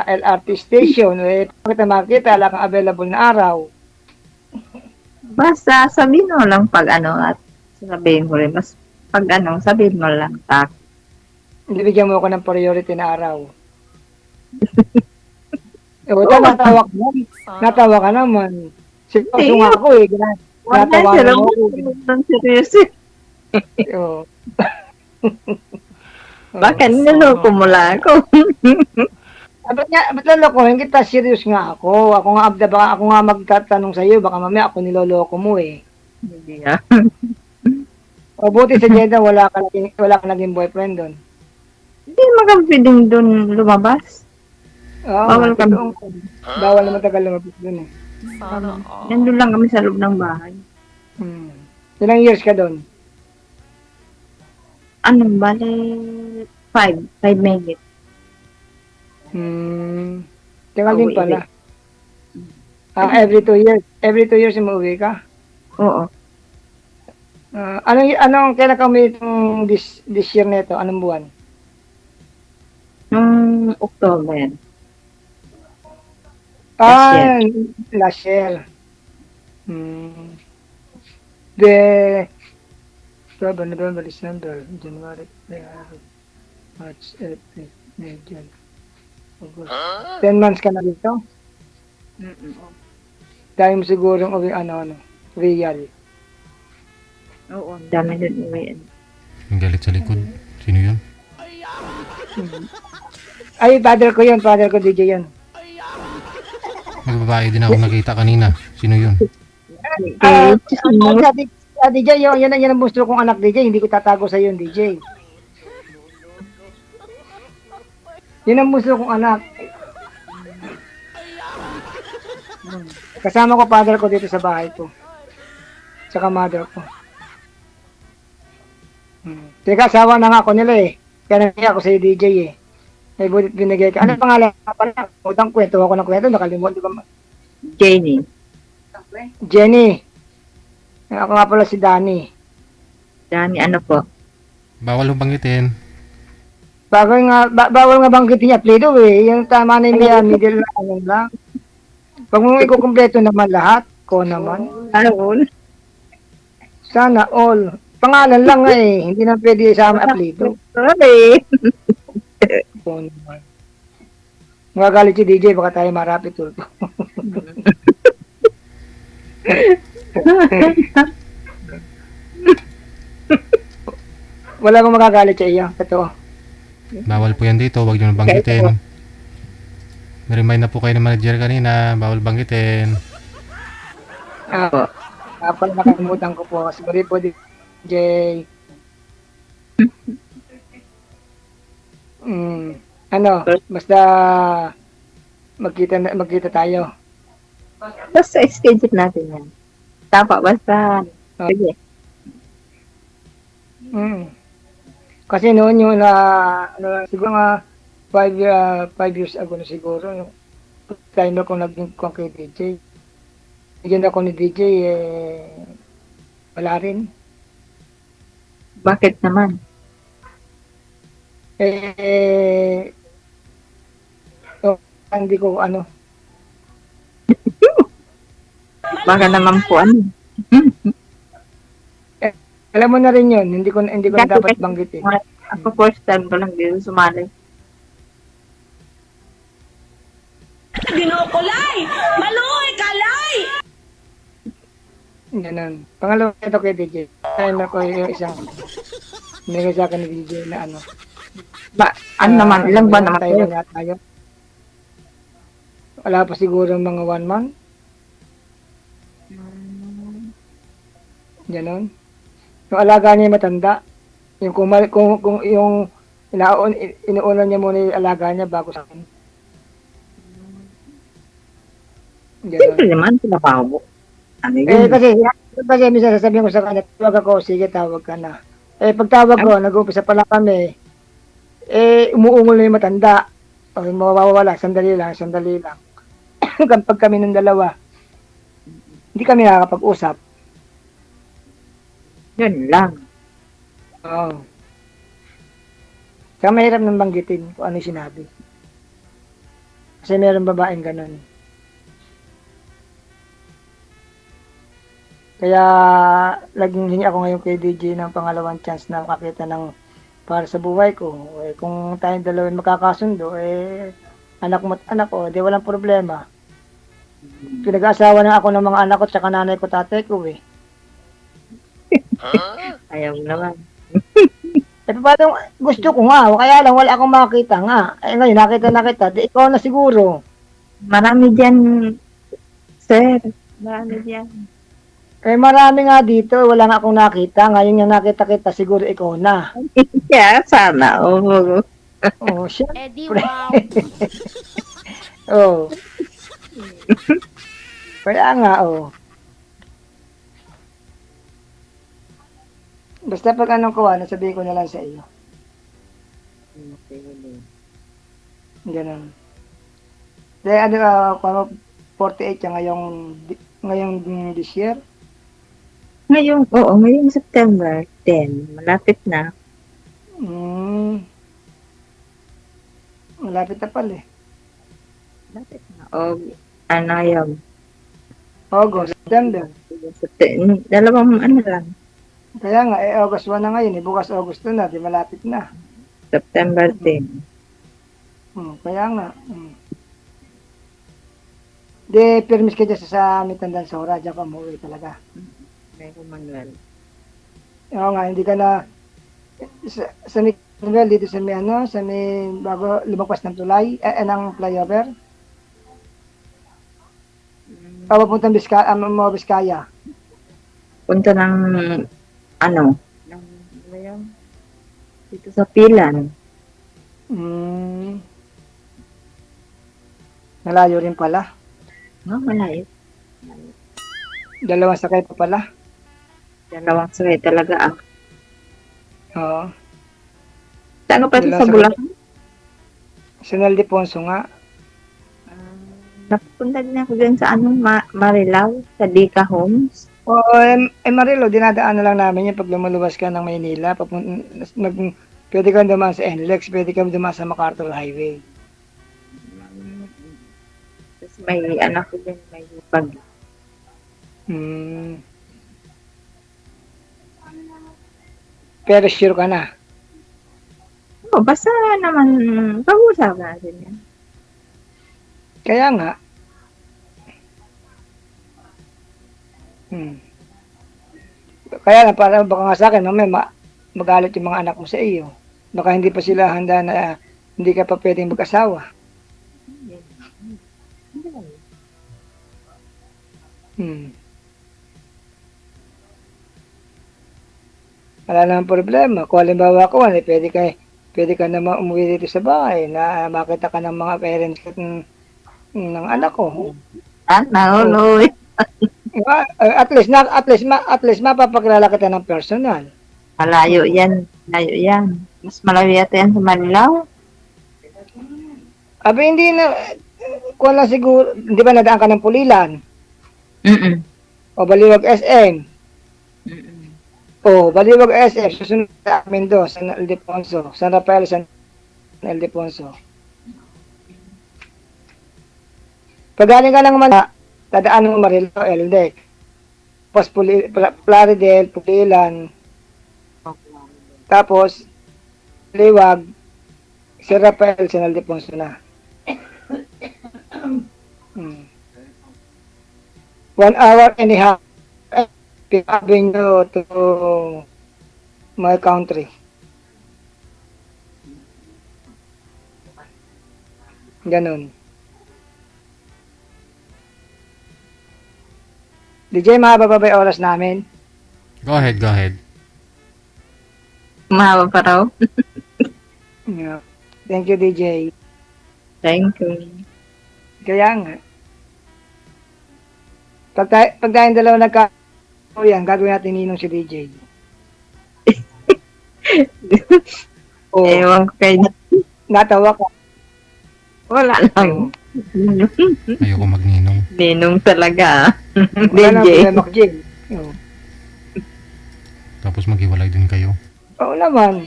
LRT station, kita makita, wala kang available na araw. Basta sabihin mo lang pag at sabihin mo rin. Mas pag sabihin mo lang. Bigyan mo ako ng priority na araw. Natawa ka naman. Natawa ka naman. Seryoso nga ako eh. Natawa Sila mo mo ako. seryoso. Oo. Baka niloko mo lang ako. Ba't lalokohin kita? Serious nga ako. Baka ako nga magtatanong sa iyo, baka mamaya ako niloloko mo eh. Hindi O buti sa Jeddah, wala ka naging boyfriend doon. Hindi magpapwedeng doon lumabas. Oo, Bawal kami. Bawal na matagal lumabas doon eh. Nandun lang kami sa loob ng bahay. Ilang years ka doon? Bale, 5 minutes. Tagal din Uuwi pala. Every 2 years. Every 2 years umuwi ka? Oo. Anong kailan kami itong this year nito? Anong buwan? Nung October. Last year. October, November, December, January, February, March, April, May, June, August. 10 months ka na dito? Dahil mo siguro uwi real. Oo, dami din uwi. Yung galit sa likod. Sino yun? Ay, father ko DJ yun. May babae din ako nakita kanina. Sino yun? DJ, yan ang gusto kong anak DJ, hindi ko tatago sa yun DJ. Yan ang gusto kong anak. Kasama ko father ko dito sa bahay ko. Tsaka mother ko. Teka, asawa na nga ako nila eh. Kaya nangyay ako sa DJ eh. May bulit binigay ka. Ano pangalan ka pala? Utang kwento ako ng kwento, nakalimutan. Di ba? Jenny. Ako nga pala si Danny. Danny, ano po? Bawal banggitin. Bawal nga banggitin niya, Plido eh. Yung tama na yung middle lang. Pag mo ikukumpleto naman lahat, ko naman. Sana all. Pangalan lang nga eh. Hindi na pwede isama Plido. Sorry. Ko naman. Magagalit si DJ, baka tayo marapit tulpo. Wala bang magagalit sa iyo? Totoo. Bawal po yan dito. Huwag nyo na banggitin. Remind na po kayo ng manager kanina. Bawal banggitin. Kapag nakalimutan ko po. Sorry po DJ. Basta magkita tayo. Tapos sa schedule natin yan. Tapa, basta. Ah. Sige. Kasi noon yung siguro nga 5 years ago na siguro, yung time ako naging kong kay DJ. Bigyan ako ni DJ, wala rin. Bakit naman? Hindi ko Baka naman po ano. alam mo na rin yun, hindi ko na dapat banggitin. Ako first time ko lang dito sumali. Ginukulay! Maloy! Kalay! Ganun. Pangalawa ito kay DJ. Time ako yung isang binigay sa akin ni DJ na Ano naman, ilang ba naman tayo kayo? na tayo. Wala pa siguro mga 1 month. Ganon. Yung alaga niya matanda. Yung kung yung inuuna niya muna yung alaga niya bago sa akin. Siyempre Ganon. naman, trabaho. Ano yun? Kasi minsan sasabihin ko sa kanya, tawag ako, sige tawag ka na. Pag tawag ko, nag-uumpisa pala kami, umuungol na yung matanda. O mawawala, sandali lang. Kapag kami ng dalawa, hindi kami nakakapag-usap. Yun lang. Oo. Kaya mahirap nang banggitin kung ano yung sinabi. Kasi meron babaeng ganun. Kaya laging hingi ako ngayon kay DJ ng pangalawang chance na makakita ng para sa buhay ko. Kung tayong dalawa makakasundo, anak mo at anak ko, di walang problema. Pinag-aasawa na ako ng mga anak ko tsaka nanay ko, tatay ko Ayaw naman. Paano, gusto ko nga, kaya lang wala akong makita nga. Ngayon, nakita na kita, di ikaw na siguro. Marami dyan, sir. Marami dyan. Marami nga dito, wala nga akong nakita. Ngayon yung nakita kita, siguro ikaw na. Kaya sana, oo. Oh, siya. Eddie, wow! Oh. Kaya nga, oh. Basta pag anong kuha, nasabihin ko na lang sa iyo. Ganun. Dahil 48 siya ngayong this year. Ngayong September 10, malapit na. Malapit na pala eh. Malapit na. Ano yun? August, September. Dalawang ano lang. Kaya nga, August 1 na ngayon, bukas August 2 na, di malapit na. September 10. Kaya nga. Di, permis ka dyan sa Mitandan Sora, dyan ka umuwi talaga. May Manuel. Oo nga, hindi ka na, sa Manuel, dito sa may bago lumagpas ng tulay, ng flyover. Papapuntang Biskaya. Punta ng dito sa Pilan. Malayo rin pala. Malayo. Dalawang sakay pa pala. Dalawang sakay talaga ah. Oo. Saan pa Dalawang sa sakay. Bulacan? Sa Naldiponso nga. Napunta din ako dyan sa Marilao, sa Dika Homes. Oo, Marilo, dinadaan na lang namin yan pag lumuluwas ka ng Maynila. Pwede kang dumaan sa NLEX, pwede kang dumaan sa MacArthur Highway. Tapos may anak ko din, may pag. Pero sure ka na. Basta naman, pag-usap natin yan. Kaya nga. Kaya na para baka nga sa akin, magalit yung mga anak mo sa iyo. Baka hindi pa sila handa na hindi ka pa pwedeng mag-asawa. Wala namang problema. Kung halimbawa ko, pwede ka naman umuwi dito sa bahay na makita ka ng mga parents ng anak ko. Nahuloy. At least mapapakilala kita ng personal. Malayo yan. Malayo yan. Mas malayo yata yan sa Marilao. Abi, hindi na, kung lang siguro, di ba nadaan ka ng Pulilan? Mm-mm. O Baliwag SM? Mm-mm. O Baliwag SM, susunod sa amin doon, San Ildefonso, San Rafael, San Ildefonso. Pag galing ka ng Manila, dadaan mo Marilao, Eldec. Tapos Plaridel, Pulilan. Tapos, Baliwag, San Rafael, San Ildefonso na. 1 hour and a half Avenue to my country. Ganon. DJ, mahaba ba yung oras namin? Go ahead, go ahead. Mahaba pa raw. Yeah. Thank you, DJ. Thank you. Kaya nga. Pag tayong dalawa yan, gagawin natin ninong si DJ. Oh, Ewan ko kay natawa ka. wala lang. Ayoko magninong. Ninong talaga. Wala DJ. na Mac Jing. Oh. Tapos maghiwalay din kayo. Oo naman.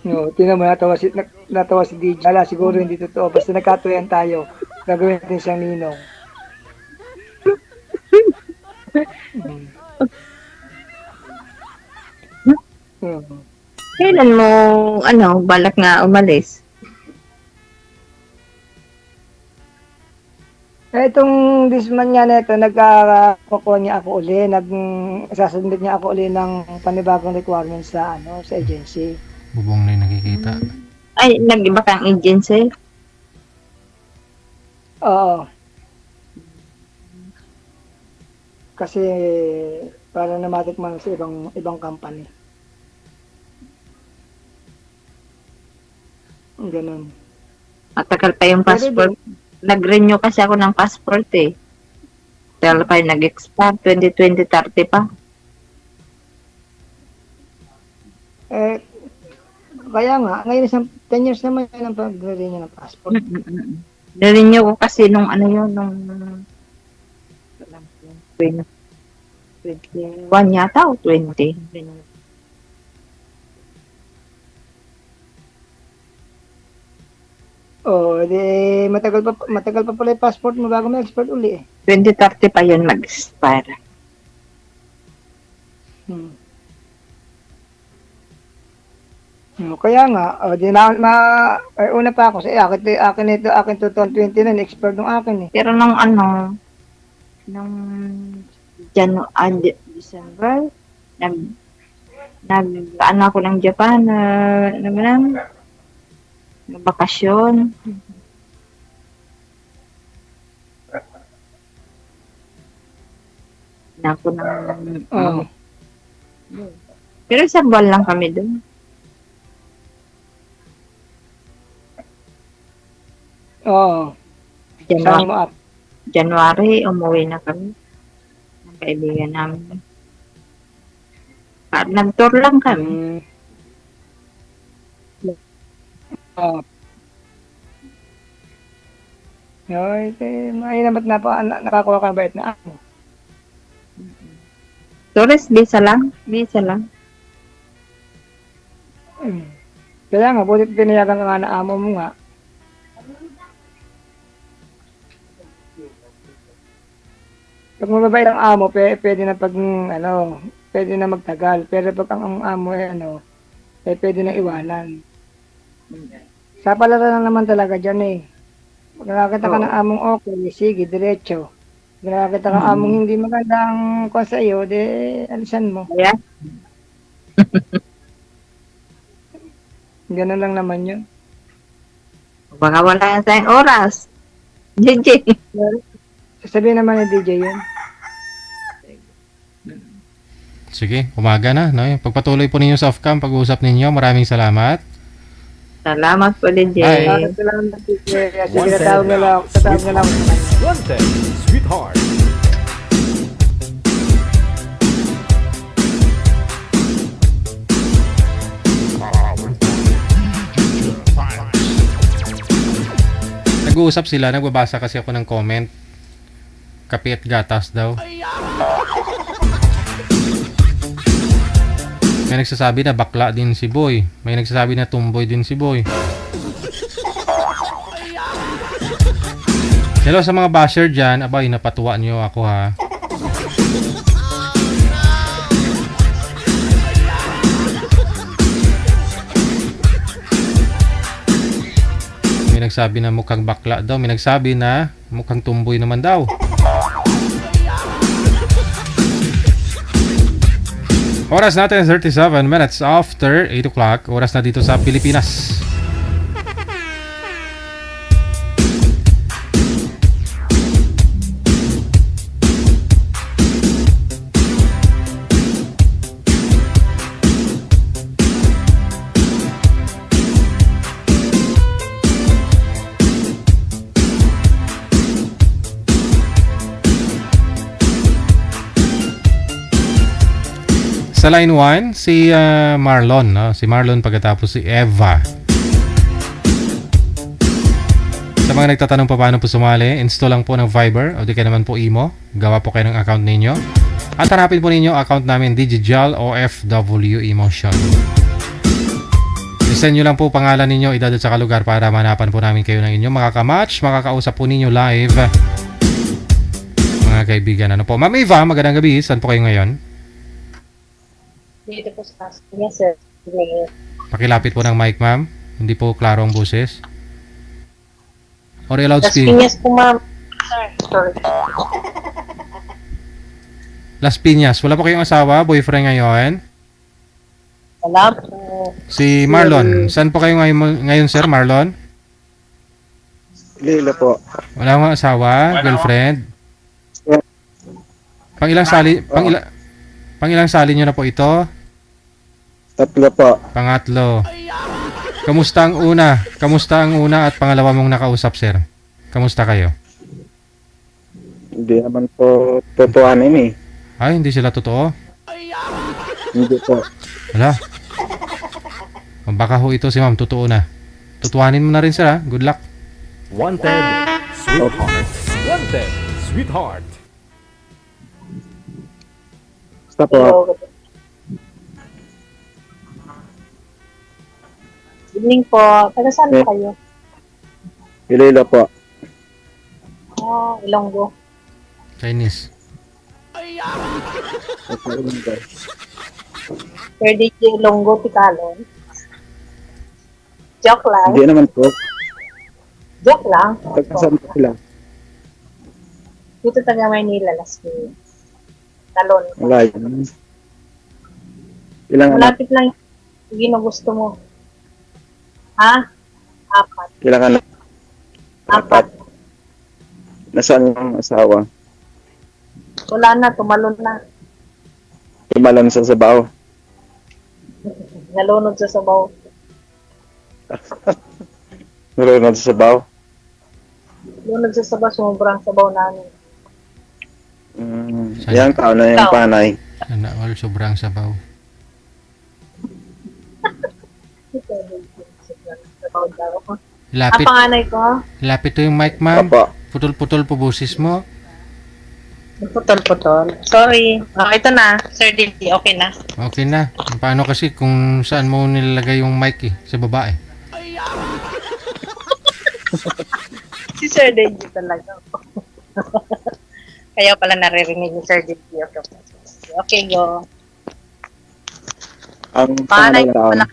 No, tingnan mo, natawa si DJ. Wala, siguro hindi totoo. Basta nagkatuyan tayo. Gagawin natin siyang ninong. Kailan mo, balak nga umalis? Itong this month nga na ito, nagkakukuha niya ako uli, sasubmit niya ako uli ng panibagong requirements sa agency. Bubong na yung nakikita. Ay, nag-iba kang agency? Oo. Kasi para na matikman sa ibang company. Ganun. Matagal pa yung passport. Nag-renew kasi ako ng passport eh. Dahil pa yung nag-expire, 2020-30 pa. Kaya nga, ngayon 10 years naman yan ang pag-renew ng passport. Na-renew ko kasi nung 21 yata o 20. Di matagal pa pala yung passport mo bago ma-export uli eh. 2030 pa yun mag-expire. Kaya nga, una pa ako sa akin 2020 na expired ng akin eh. Pero nung December, ako ng Japan na bakasyon. Ako ng pero isang buwan lang kami doon. Oo. January, umuwi na kami. Ang kaibigan namin. Nag-tour lang kami. Mahinamat nakakuha ka ng bait na ako. Tourist visa lang. Visa lang. Kaya nga, buti pinayagan ka nga na amo mo nga. Pag mababait ang amo, pwede na pwede na magtagal. Pero pag ang amo pwede na iwanan. Sa palara lang naman talaga dyan eh. Pag nakakita ka ng among okay, sige, diretso. Pag nakakita ka ng among hindi magandang kwa sa iyo, alisan mo. Yeah. Ganun lang naman yun. Baka wala na tayong oras. JJ. Sabihin naman ni DJ yun. Sige, umaga na. No? Pagpatuloy po ninyo sa off-cam, pag-uusap ninyo. Maraming salamat. Salamat po, DJ. Bye. Salamat, DJ. Sige, tatawag na lang. Tatawag na lang. Wanted, sweetheart. Nag-uusap sila, nagbabasa kasi ako ng comment. Kape at gatas daw. May nagsasabi na bakla din si Boy. May nagsasabi na tumboy din si Boy. Hello sa mga basher dyan. Abay, napatuwa niyo ako ha. May nagsabi na mukhang bakla daw. May nagsabi na mukhang tumboy naman daw. Oras natin 37 minutes after 8 o'clock. Oras na dito sa Pilipinas. Sa line 1, si Marlon, no? Si Marlon pagkatapos si Eva. Sa mga nagtatanong pa paano po sumali, install lang po ng Viber o di kaya naman po Imo. Gawa po kayo ng account ninyo. At hanapin po ninyo account namin Digital OFW Emotion. I-send nyo lang po pangalan ninyo, edad at saka lugar para manapan po namin kayo ng inyo. Makakamatch, makakausap po ninyo live. Mga kaibigan, ano po. Ma'am Eva, magandang gabi. Saan po kayo ngayon? Dito po sa Yes, sir. Pakilapit po ng mic, ma'am. Hindi po klaro ang boses. Or loudspeaker. Piñas po, ma'am. Sir, sorry. Las Piñas. Wala po kayong asawa, boyfriend ngayon? Wala po. Si Marlon. Saan po kayo ngayon, sir, Marlon? Lila po. Wala kang asawa, girlfriend? Pang ilang sali nyo na po ito? Tatlo po. Pangatlo. Kamusta ang una? Kamusta ang una at pangalawa mong nakausap, sir? Kamusta kayo? Hindi naman po totohanin eh. Ay, hindi sila totoo? Hindi po. Wala. Baka ho ito si ma'am, totoo na. Tutuhanin mo na rin, sir, ha? Good luck. Wanted, sweetheart. Wanted, sweetheart. Basta po. Evening po. Taga saan po kayo? Lila po. Oh, Ilonggo. Chinese. Sir DJ Ilonggo, Tikalon. Joke lang. Hindi naman po. Joke lang. Tagkasan po sila. Dito taga Maynila, Las Piñas. Talon. Wala yun. Ilang anak? Malapit lang yung ginugusto mo. Ha? 4. Ilang anak? 4. Nasaan yung asawa? Wala na, tumalon na. Tumalon sa sabaw. Nalunod sa sabaw. Nalunod sa sabaw. Lunod sa sabaw, sumubrang sabaw namin. Yan ka na yung panay. Sana all sobrang sabaw. Sabaw daw. Lapit, Panganay ko, lapit to yung mic, ma'am. Papa. Putol-putol po boses mo. putol-putol. Sorry. Ito na, Sir DJ, okay na. Okay na. Paano kasi kung saan mo nilalagay yung mic eh? Sa baba eh. Si Sir DJ talaga. Kaya pala naririnig ni Sir DJ. Okay, go. Ang Panganay pangalan ko taon. pala.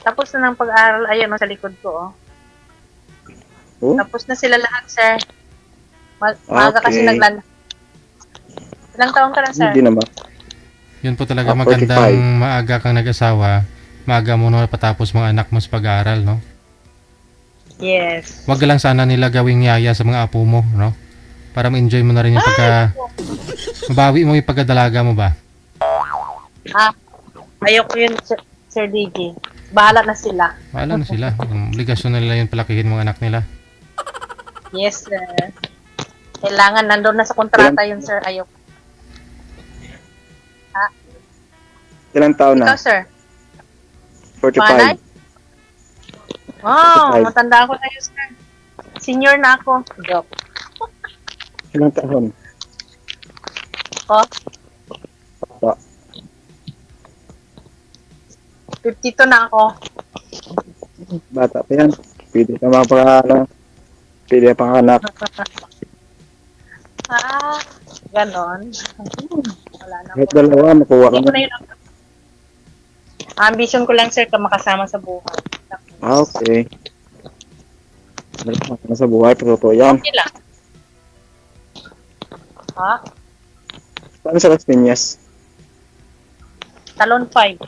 Tapos na ng pag-aaral, ayun, sa likod ko, oh. Oh? Tapos na sila lahat, sir. Maaga kasi Okay. naglalakad. Ilang taon ka na, sir? Hindi naman. Yun po talaga 45. magandang maaga kang nag-asawa. Maaga mo na patapos mga anak mo sa pag-aaral, no? Yes. Wag lang sana nila gawing yaya sa mga apo mo, no? Para ma-enjoy mo na rin yung pagka... Mabawi mo yung pagkadalaga mo ba? Ayoko yun, Sir DJ. Bahala na sila. Wala na sila. Yung obligasyon na nila yung palakihin mga anak nila. Yes, sir. Kailangan nandun na sa kontrata yun, sir. Ayok. Ilang taon Ikaw, na? sir. 45. Oh, 45. matanda ako tayo, sir. Senior na ako. Joke. Ilang taon? Oh, Pa. 52 na ako. Bata pa yan. Pwede ka pwede pa anak. Ah, ganon. Wala na Kahit po. dalawa, makuha ka Hindi ko na na. yun. Ambition ko lang, sir, ka makasama sa buhay. Okay. Malaki na sa buhay, pero totoo yan. Okay lang. Ha? Paano sa Las Piñas? Talon 5.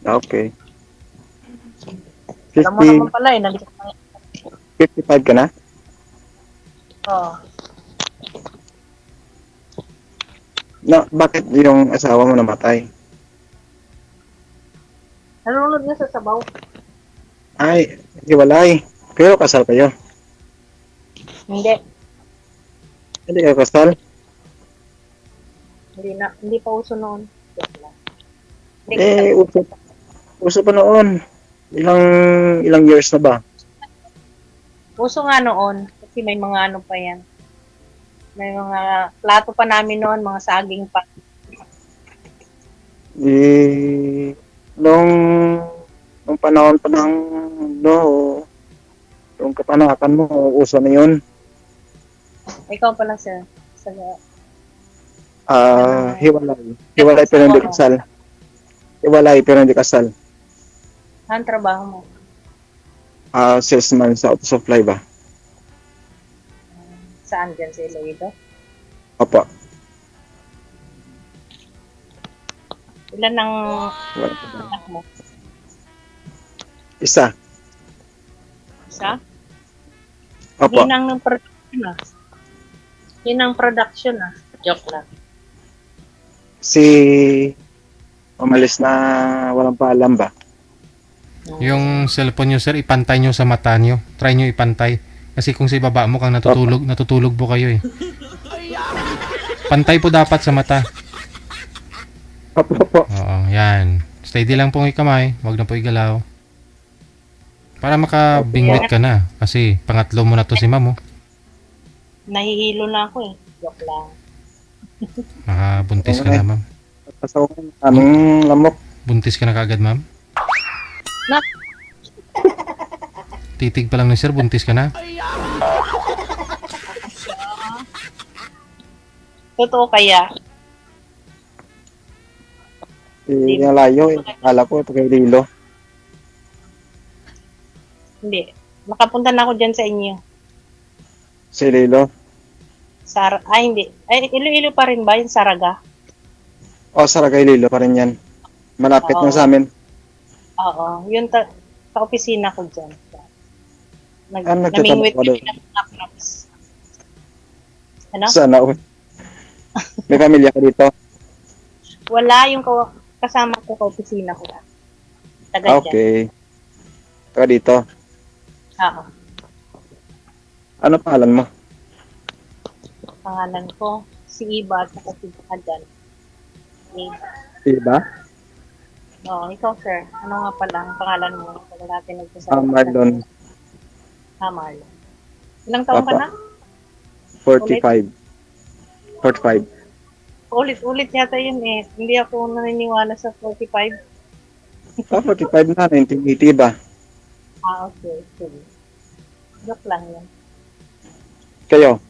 Okay. Alam mo naman pala eh, nandito ka. 55 ka na? Oo. Na, bakit yung asawa mo namatay? Nalunod na sa sabaw. Ay, hiwalay. Pero kasal kayo. Hindi. Hindi kayo kasal? Hindi pa uso noon. Joke lang. Hindi Eh, uso pa noon. Ilang years na ba? uso nga noon. Kasi may mga ano pa yan. May mga plato pa namin noon, mga saging pa. Eh, nung panahon pa ng, no, yung kapanakan mo, uso na yun. Ikaw pala, sir. Sa, Hiwalay. Hiwalay pero hindi kasal. Hiwalay pero hindi kasal. ang trabaho mo? Salesman sa auto supply ba? Saan dyan sa Iloilo? Opo. Ilan ang Wala pa ba? anak mo? Isa. Isa? Opo. Yun ang production ah. Yun ang production ah. Joke lang. Si umalis na walang paalam ba? Yung cellphone nyo, sir, ipantay nyo sa mata nyo. Try nyo ipantay. Kasi kung sa ibaba mo kang natutulog po kayo eh. Pantay po dapat sa mata. Opo. Oo, yan. Steady lang po yung kamay. Huwag na po igalaw. Para makabingwit ka na. Kasi pangatlo mo na to si ma'am, oh. Nahihilo na ako eh. Joke lang. Makabuntis ka na, ma'am. Pasaw ko aming lamok. Buntis ka na kagad, ma'am. Nak! Titig pa lang ni sir, buntis ka na. Totoo kaya? Yung layo, akala ko ito kay Lilo. Hindi. Makapunta na ako dyan sa inyo. Si Lilo. Hindi. Ay, Iloilo pa rin ba yung Saraga? O, Saragay Lilo pa rin yan. Malapit Oo. na sa amin. Oo. Yun sa opisina ko dyan. Nagtatanong Namingwit ka doon? kami ng laptops. Ano? Sana all. May pamilya ka dito? Wala yung kasama ko sa opisina ko. Taga dyan. Okay. Taga dito. Oo. Ano pangalan mo? Pangalan ko, si Iba at saka si Adan. Diba? Oo, ikaw sir. Ano nga pala ang pangalan mo? Pag natin nagsasabi. Marlon. Marlon. Ilang taon ka Apa. na? 45. 45. Ulit-ulit yata yun eh. Hindi ako naniniwala sa 45. 45 na, 1980 ba? Okay. Sige. Joke lang yan. Kayo?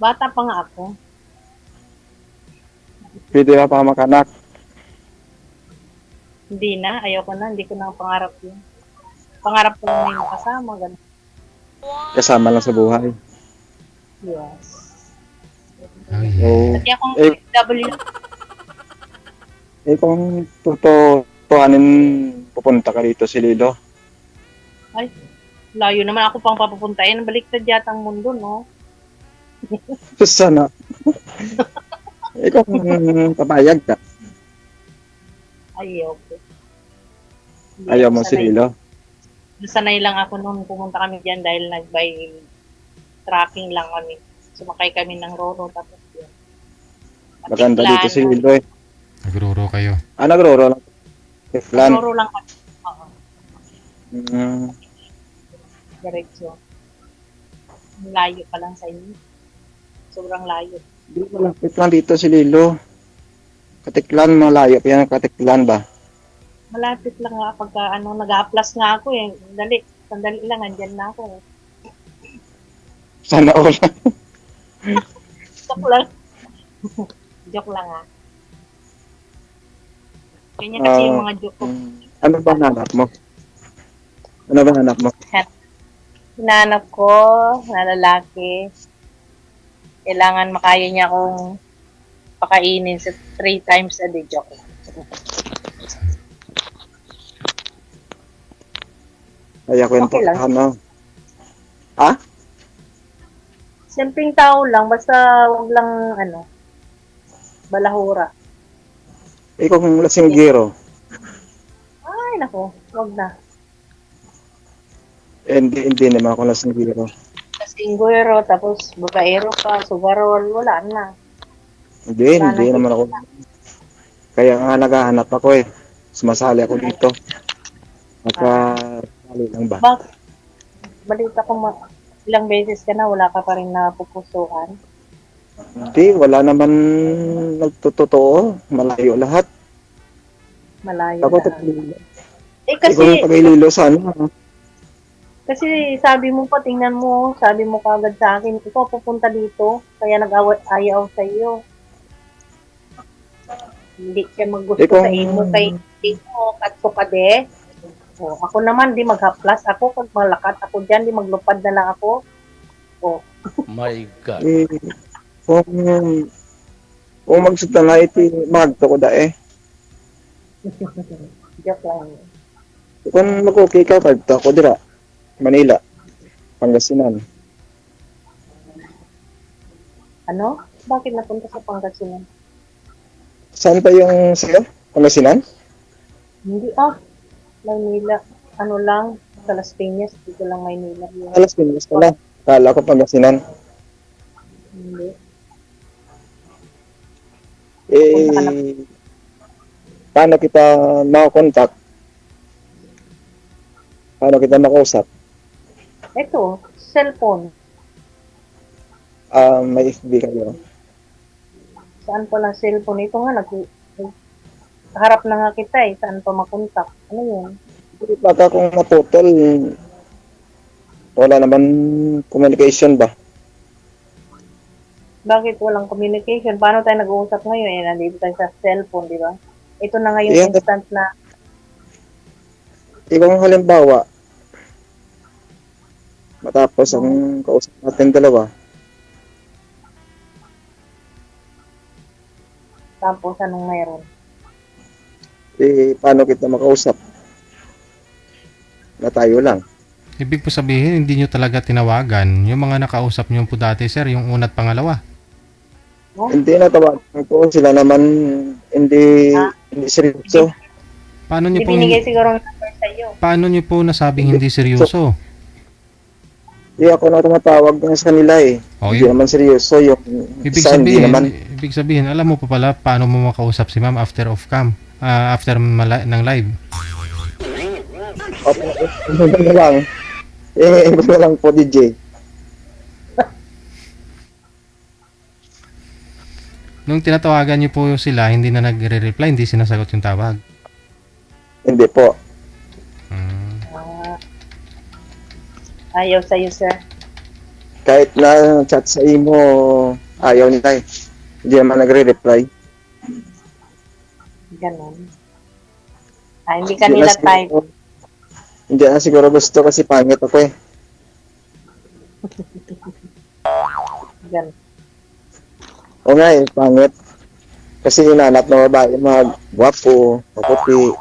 Bata pa nga ako. Pwede ba pa makanak? Hindi na. Ayoko na. Hindi ko na pangarap yun. Pangarap ko na yung kasama. Ganun. Kasama lang sa buhay. Yes. Oh, yeah. Oo. Pati akong Eh, W. kung tutuhanin pupunta ka dito si Lilo. Ay, layo naman ako pang papupuntahin. Baliktad yata ang mundo, no? Sana. Kung papayag ka. Ayoko. Hindi Ayaw ako mo si sanay. Lilo. Sanay lang ako noon pumunta kami diyan dahil nag-by tracking lang kami. Sumakay kami ng Roro tapos yun. Maganda dito si Tiklan, Lilo eh. Nagruro kayo. Nagroro lang. Tiklan. Roro lang kami. Oo, diretso. Ang layo pa lang sa inyo. Sobrang layo. Di malapit lang dito si Lilo. Katiklan, malayo. Kaya Katiklan ba? Malapit lang nga pagka nag-a-plus nga ako eh. Sandali lang, andyan na ako eh. Sana all. Joke lang. Joke lang ah. Ganyan kasi yung mga joke ko. Ano ba hanap mo? Ano ba hanap mo? Hinanap ko na lalaki. Kailangan makaya niya akong pakainin sa 3 times a day. Joke lang. Kaya kwento Okay lang. ano? Simpleng tao lang, basta wag lang balahura. Ikaw kung lasinggero. Ay, nako, wag na. Hindi naman ako lasinggero. Kasingguero, tapos babaero ka, sugarol, wala na. Hindi Wala na. naman ako. Kaya nga naghahanap ako eh. Sumasali ako dito. Nakasali lang ba? Bakit? Balita ko ilang beses ka na, wala ka pa rin napupusuan. Hindi, wala naman nagtotoo. Malayo lahat. Malayo Ako na. Eh kasi, ikaw yung pag-ililo sa ano. kasi sabi mo pa, tingnan mo, sabi mo kagad sa akin, ikaw pupunta dito, kaya nag-ayaw sa iyo. Hindi ka maggusto Ikaw- sa imo, kay dito, katso ka de. O, ako naman, di maghaplas ako, pag malakat ako dyan, di maglupad na lang ako. O, My God. Eh, kung magsuta na iti magto ko da eh. joke lang. Kung mag-okay ka, pagto ko dira. Manila. Pangasinan. Ano? Bakit napunta sa Pangasinan? Saan pa yung sa'yo? Pangasinan? Hindi Maynila. Ano lang, sa Las Piñas, dito lang Maynila. Yun. Alas Pinas pala. Kala ko Pangasinan. Hindi. Eh, Punta ka paano kita makakontakt? Paano kita makausap? Ito, cellphone. May FB kayo. Saan pala cellphone? Ito nga, harap na nga kita eh. Saan pa makontak? Ano yun? Baka kung maputol, wala naman communication ba? Bakit walang communication? Paano tayo nag-uusap ngayon? Eh, nandito tayo sa cellphone, di ba? Ito na nga yung Yeah. instant na, Ikaw ang halimbawa, matapos ang kausap natin dalawa, tapos anong mayroon? paano kita makausap? Na tayo lang. Ibig po sabihin, hindi nyo talaga tinawagan. Yung mga nakausap nyo po dati, sir, yung una at pangalawa. Hindi na tawagan ko, sila naman hindi seryoso. Paano nyo Hindi po, binigay siguro ng number sa'yo. paano nyo po nasabing hindi seryoso? Hindi ako na tumatawag nga sa kanila eh. Oh, Hindi naman seryoso yung isa, hindi naman. Ibig sabihin, alam mo pa pala paano mo makausap si ma'am after of cam, after ng live. Ano na lang. Iba na lang po DJ. Nung tinatawagan nyo po sila, hindi na nagre-reply, hindi sinasagot yung tawag. Hindi po. Ayaw sa'yo, sir. Kahit na chat sa imo, ayaw nila eh. Hindi naman nagre-reply. Ganon. Hindi kanila type. Hindi na siguro gusto kasi pangit ako eh. Ganon. O nga eh, pangit. Kasi hinanap na babae mga gwapo, maputi,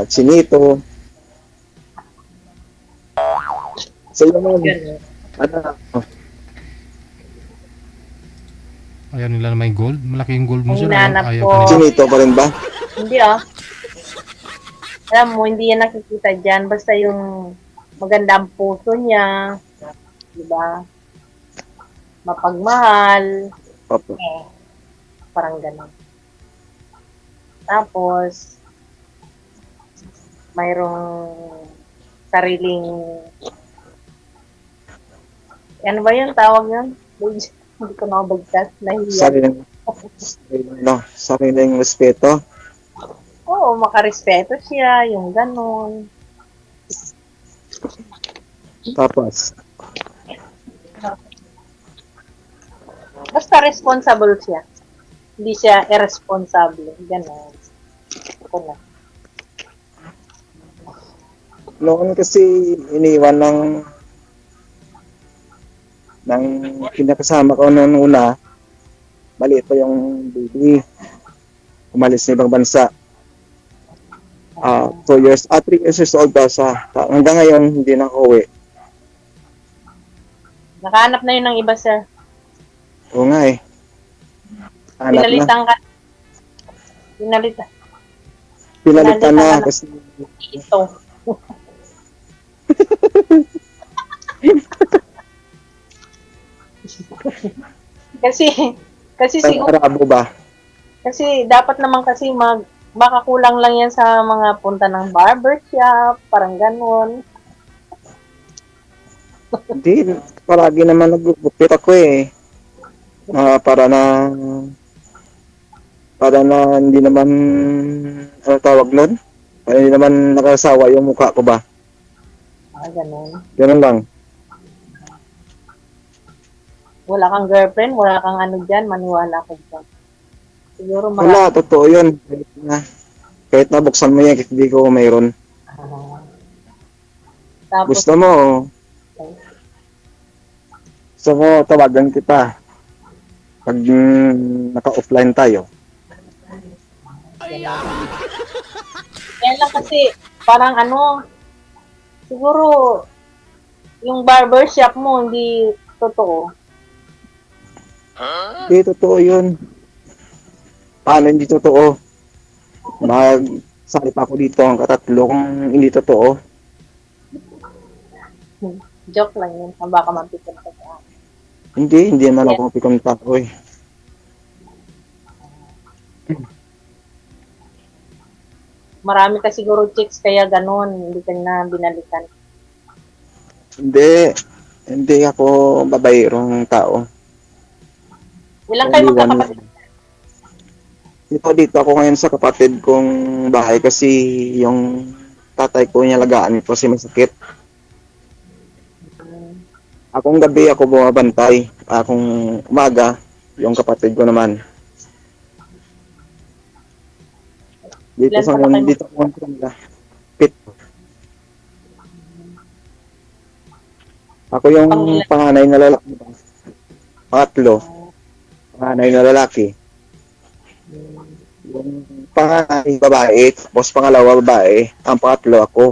sinito. So yun naman, Ganon. Ayaw nila na may gold. Malaki yung gold mo, Ang sir. hinanap Ayaw ko. pa nila. sinito pa rin ba? Hindi Alam mo, hindi yan nakikita dyan. Basta yung maganda ang puso niya. Diba? Mapagmahal. Opo. Parang ganun. Tapos, mayroong sariling ano ba yun? Tawag yun? Hindi ko nakabagkas. Nahiya. Sariling respeto. Oo, makarespeto siya. Yung ganun. Tapos, Basta responsible siya. Hindi siya irresponsible. Ganun. Ito na. noon kasi iniwan ng kinakasama ko noon una, maliit pa yung baby. Umalis sa ibang bansa. 2 years, 3 years old pa siya. Hanggang ngayon, hindi na ako uwi. Nakahanap na yun ng iba, sir. Oo nga eh. Hanap na. Pinalitan ka. Pinalitan na kasi Ito. kasi ang siguro, Arabo ba? kasi dapat naman kasi baka kulang lang yan sa mga punta ng barbershop, parang ganun. Hindi, palagi naman nagugupit ako eh. Para na hindi naman, ano tawag nun? Para hindi naman nakasawa yung mukha ko ba? Ganun. Ganun lang. Wala kang girlfriend, wala kang ano dyan, maniwala ko dyan. Siguro Wala, totoo yun. Kahit nabuksan mo yan, kahit hindi ko mayroon. Tapos, Gusto mo, tawagan kita. Pag naka-offline tayo. yan lang kasi, parang ano, siguro, yung barbershop mo, hindi totoo. Hindi, totoo yun. Paano hindi totoo? Magsali pa ako dito ang katatlo kung hindi totoo. Joke lang yun, baka mapikon ka sa Hindi naman ako pikon tao eh. Marami ka siguro chicks, kaya ganun, hindi ka na binalikan. Hindi ako babayrong tao. Ilang kayo magkakapatid? Dito ako ngayon sa kapatid kong bahay kasi yung tatay ko niyalagaan ko kasi masakit. Akong gabi ako bumabantay, akong umaga yung kapatid ko naman. Dito Ilan sa pa ba kayo? dito ako sa pit. Ako yung panganay na lalaki. Pangatlo. Panganay na lalaki. Yung panganay babae, tapos pangalawa babae, ang pangatlo ako.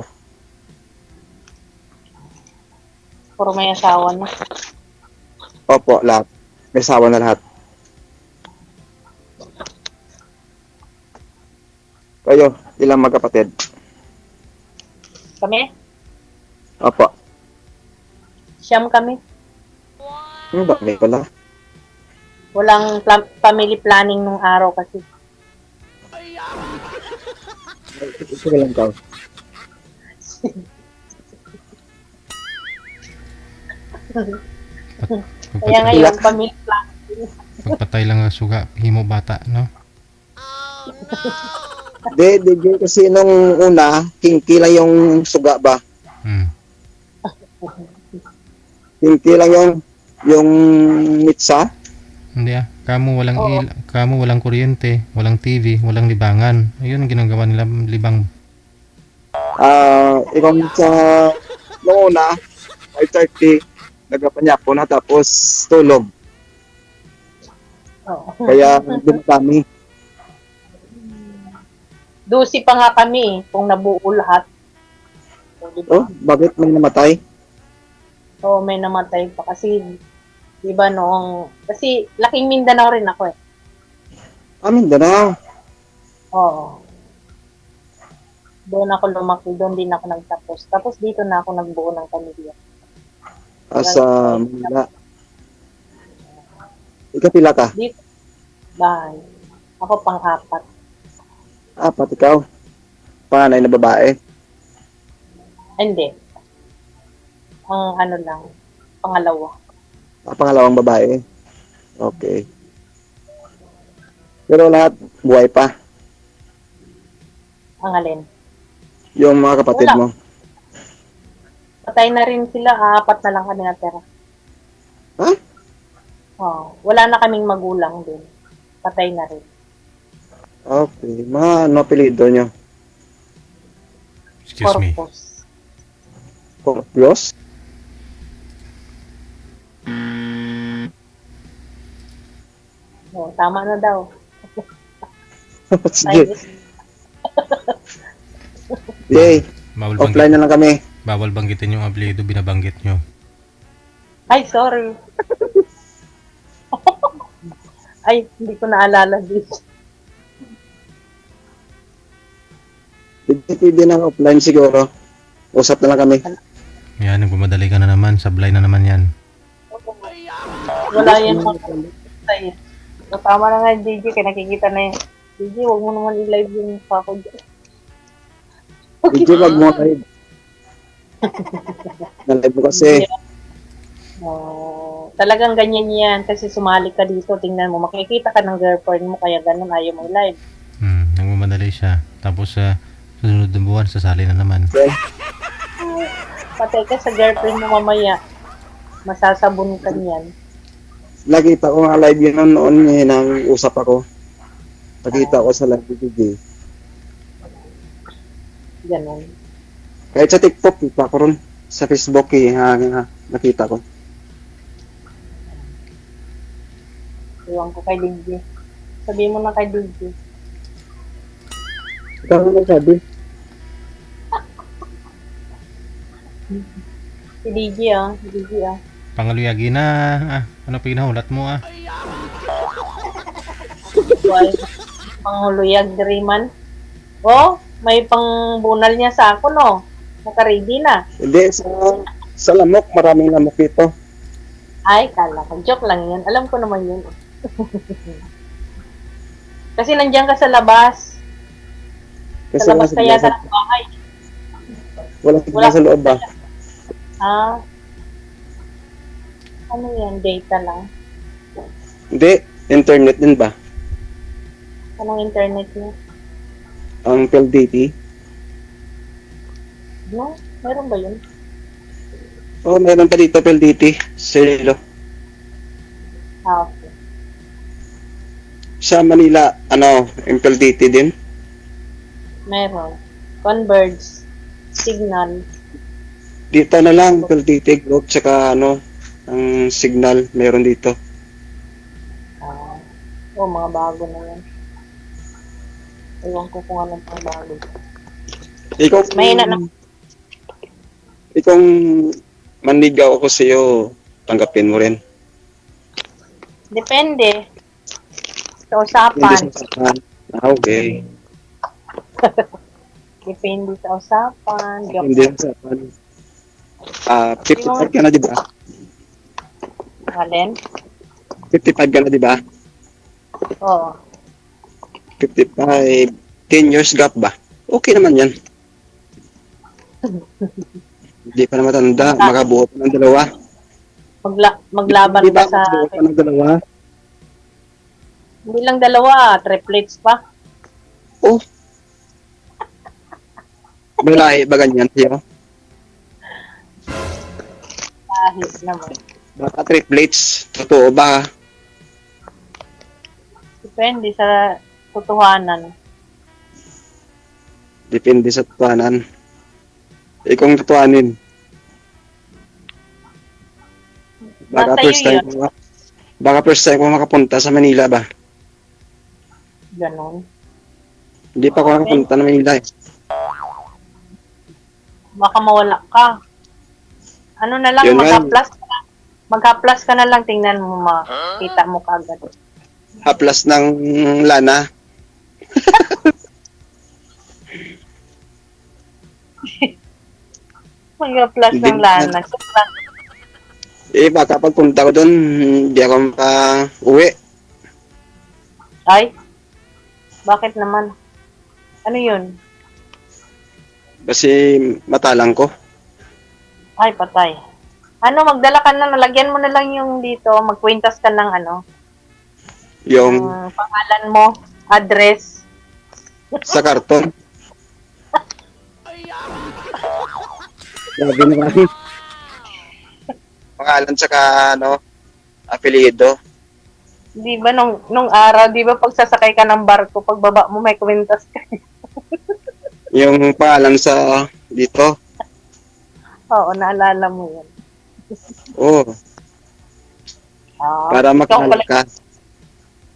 Puro may asawa na. Opo, lahat. May asawa na lahat. Kayo, ilang magkapatid? Kami? Opo. Siyam kami. Ba, may pala. Walang family planning nung araw kasi. Ito lang daw. Kaya ngayon, family planning. Pagpatay lang ang suga, himo bata, no? Di kasi nung una, kinky lang yung suga ba? Hmm. Kinky lang yung mitsa. Hindi kamo walang kuryente, walang TV, walang libangan. Ayun ang ginagawa nila, libang. Ikaw sa nung una, 5:30, nagpapanyapo na tapos tulog. Kaya dumadami. 12 pa nga kami kung nabuo lahat. So, diba? Bakit may namatay? Oo, may namatay pa kasi, di ba kasi laking Mindanao rin ako eh. Mindanao. Oo. Doon ako lumaki, doon din ako nagtapos. Tapos dito na ako nagbuo ng pamilya. Sa Manila. Ikapila ka? Dito, bahay. Ako pang-apat. Apat ikaw. Panganay na babae. Hindi. Ang ano lang, pangalawa. Pangalawang babae. Okay. Pero lahat buhay pa. Ang alin. Yung mga kapatid Wala. mo. Patay na rin sila, apat na lang kami natira. Ha? Oh, wala na kaming magulang din. Patay na rin. Okay. Mga ano apelido nyo? Excuse me. Corpus. Corpios? Oh, tama na daw. Sige. Yay. Bawal Offline na lang kami. Bawal banggitin yung apelyido binabanggit nyo. Ay, sorry. Ay, hindi ko naalala dito. Pwede na offline siguro. Usap na lang kami. Yan, nagmamadali ka na naman. Sablay na naman yan. Wala yan mga tayo. So, tama na nga, DJ, kaya nakikita na yun. DJ, huwag mo naman i-live yung mukha ko dyan. Hindi wag mo live. Na-live mo kasi. Talagang ganyan yan kasi sumali ka dito, tingnan mo, makikita ka ng girlfriend mo, kaya ganun ayaw mo i-live. Nagmamadali siya. Tapos susunod na buwan, sasali na naman. Patay ka sa girlfriend mo mamaya, masasabon ka niyan. Nakita ko nga live yun noon nang usap ako. Nakita ko sa live video. Ganun. Kahit sa TikTok, kita ko ron. Sa Facebook, nakita ko. Iwan ko kay DJ. Sabihin mo na kay DJ. Ikaw na nagsabi. Si DJ si DJ Pangaluyagi na. Ano pa ginahulat mo Why? Panghuluyag Driman. Oh, may pangbunal niya sa ako, no? Naka-ready na. Hindi, sa lamok, maraming lamok dito. Ay, kala ko. Joke lang yan. Alam ko naman yun. Kasi nandiyan ka sa labas. Kasi Sa labas wala kaya sa, sa bahay. wala sa loob ba? Ah. Ano yan? Data lang. Hindi, internet din ba? Anong internet niya? Ang PLDT. No? Meron ba yun? Oh, meron pa dito PLDT. Serilo. Okay. Sa Manila, yung PLDT din. Meron. Converge. Signal. Dito na lang, PLDT Globe, tsaka ang signal, meron dito. Mga bago na yan. Ewan ko kung anong pang bago. Ikaw, Mahina na. Ikaw, manligaw ako sa'yo, tanggapin mo rin. Depende. Sa Hindi usapan. sa usapan. Okay. Depende sa usapan. Joke Hindi lang. sa usapan. 55 ka na, di ba? Alin? 55 ka na, di ba? Oo. 55, 10 years gap ba? Okay naman yan. Hindi pa na matanda, makabuo pa ng dalawa. Maglaban Di ba ka sa... makabuo pa ng dalawa? Hindi lang dalawa, triplets pa. Oh. May lahi ba ganyan siya? Kahit naman. Baka triplets. Totoo ba? Depende sa totohanan. Depende sa tutuanan. Kung tutuanin. Baka Nasa first iyo time ko, baka first time ko makapunta sa Manila ba? Ganon. Hindi pa ako nakapunta ng Manila eh. Baka mawala ka. Ano na lang, Yun nga. mag-plus ka na. Mag-plus ka na lang, tingnan mo, makita mo kagad. Haplas ng lana. Mag-flash Hindi ng na- lana. Baka pagpunta ko doon, hindi ako uwi. Ay? Bakit naman? Ano yun? Kasi matalang ko. Ay, patay. Ano, magdala ka na, nalagyan mo na lang yung dito, magkwintas ka ng ano, Yung pangalan mo, address. sa karton. Sabi na kami. Pangalan tsaka apelyido. Di ba nung araw, di ba pagsasakay ka ng barko, pagbaba mo may kwintas ka. Yung pangalan sa dito. Oo, naalala mo yan. Oh, Ah, para ikaw makahal pala, ka.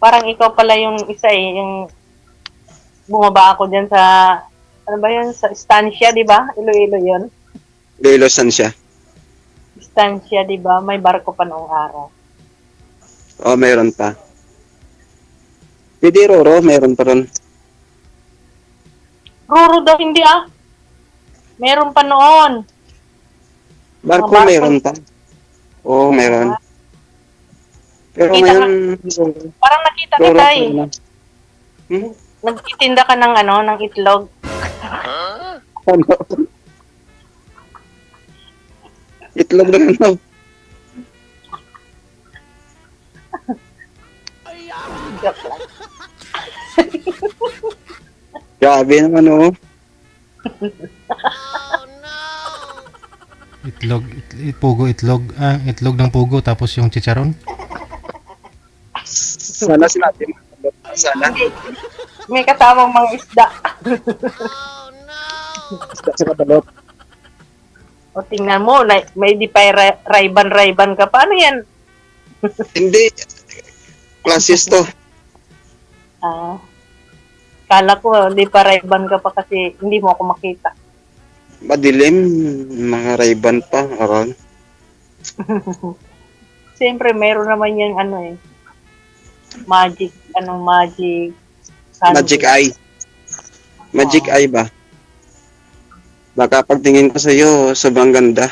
parang ikaw pala yung isa yung bumaba ako dyan sa, ano ba yun, sa Estancia, di ba? Iloilo yun. Ilosan siya. Estancia, di ba? May barko pa noong araw. Oh, meron pa. Hindi Roro, meron pa ron. Roro daw, hindi ah. Meron pa noon. Barko Mga barko. meron pa. Oo, meron. Pero Kita ngayon, Parang nakita Roro kita pa eh. na. Nagtitinda ka ng ano, ng itlog. Ano? Itlog na ano? Joke lang. Grabe naman Itlog, pugo, itlog. Itlog ng pugo tapos yung chicharon. Sana sinabi mo. Sana. May kasamang mga isda. Sa balot. O tingnan mo, may di pa rayban ka. Paano yan? Hindi. Classes to. Kala ko, di pa rayban ka pa kasi hindi mo ako makita. Madilim. Mga rayban pa. Around. Siyempre, meron naman yung ano eh. Magic. Magic eye. Magic eye ba? Baka pagtingin ko sa iyo, sobrang ganda.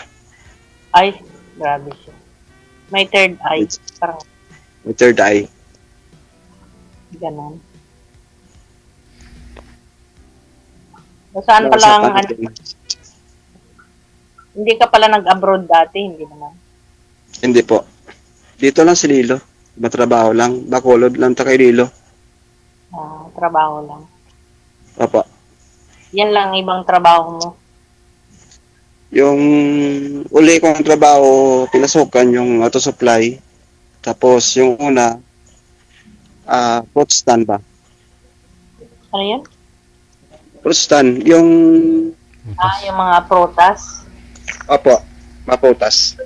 Ay, grabe siya. May third eye. Parang May third eye. ganon. Saan pala ang, hindi ka pala nag-abroad dati, hindi naman. Hindi po. Dito lang si Lilo. Matrabaho lang. Bacolod lang ta kay Lilo. Trabaho lang. Opo. Yan lang ibang trabaho mo. Yung uli kong trabaho, pinasukan yung auto supply. Tapos yung una, fruit stand ba? Ano yan? Fruit stand, yung, Yung mga prutas. opo, maputas.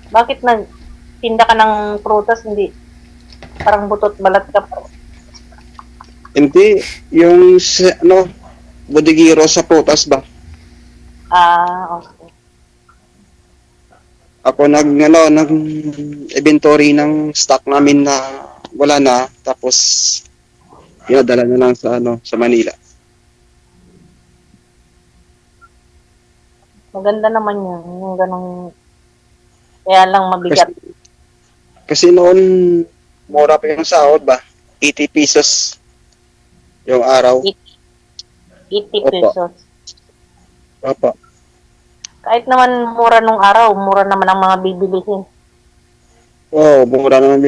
Bakit nagtinda ka ng prutas, hindi? Parang butot balat ka pa. Hindi, yung, bodigiro sa putas ba? Okay. Ako nag-inventory ng stock namin na wala na, tapos pinadala na lang sa sa Manila. Maganda naman yun. Yung ganong, kaya lang mabigat. Kasi noon mura pa yung sahod ba? 80 pesos yung araw. 80 pesos. Opo. Kahit naman mura nung araw, mura naman ang mga bibilihin. Oo, mura naman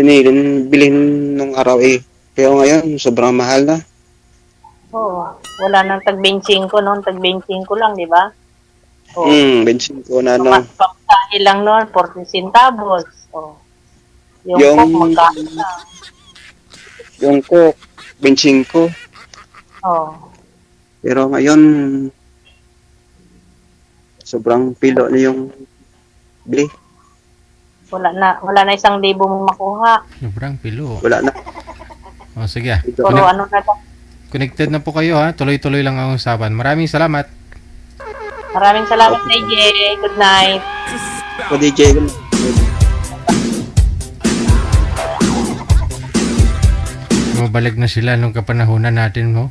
bilhin nung araw eh. Pero ngayon, sobrang mahal na. Oo. Wala nang tag-25 noon. Tag-25 lang, di ba? Oo. 25 na Pagkain lang noon, 40 centavos. Oo. Yung coke, magkain na. Yung coke, 25. Oo. Pero ngayon, sobrang pilo na yung bili. Wala na 1,000 mong makuha. Sobrang pilo. Wala na. O sige. Puro ano na lang. Connected na po kayo ha. Tuloy-tuloy lang ang usapan. Maraming salamat. Maraming salamat, DJ. Good night. O DJ, Mabalik na sila nung kapanahunan natin mo.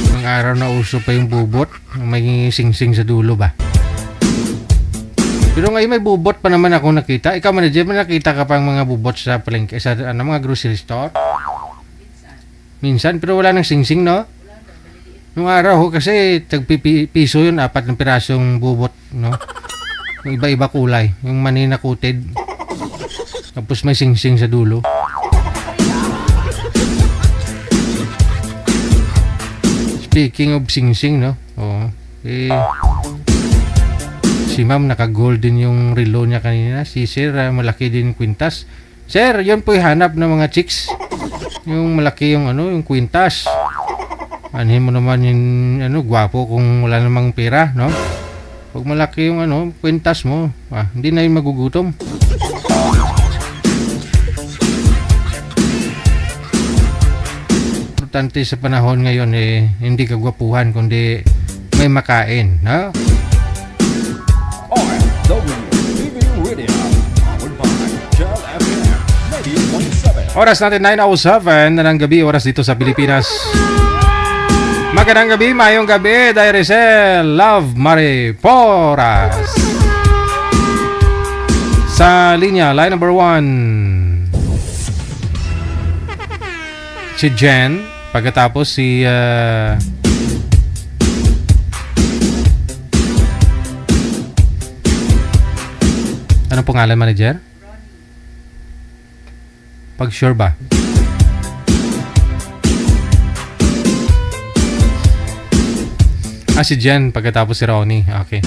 Nung Mga araw na uso pa yung bubot. May sing-sing sa dulo ba? Pero ngayon may bubot pa naman ako nakita. Ikaw, manager, may nakita ka pang mga bubot sa palengke, sa mga grocery store? Minsan, pero wala nang sing-sing, no? Nung araw ho, kasi tagpiso yun, 4 na pirasong bubot, no? Yung iba-iba kulay. Yung manina coated. Tapos may sing-sing sa dulo. Speaking of sing-sing, no? Oo. Si ma'am naka-golden yung relo niya kanina. Si sir, malaki din kwintas. Sir, yun po hanap ng mga chicks. Yung malaki yung yung kwintas. Anhin mo naman yung gwapo kung wala namang pera, no? Pag malaki yung kwintas mo, hindi na yun magugutom. Importante sa panahon ngayon hindi kagwapuhan kundi may makain, no? OFW TV Radio, powered by Jal FM 90.7. Oras natin 9:07 na ng gabi, oras dito sa Pilipinas. Magandang gabi, mayong gabi, Dairicel, Love Mariporas. Sa linya, line number 1. Si Jen, pagkatapos si anong pangalan, manager? Pag sure ba? Si Jen, pagkatapos si Ronnie. Okay.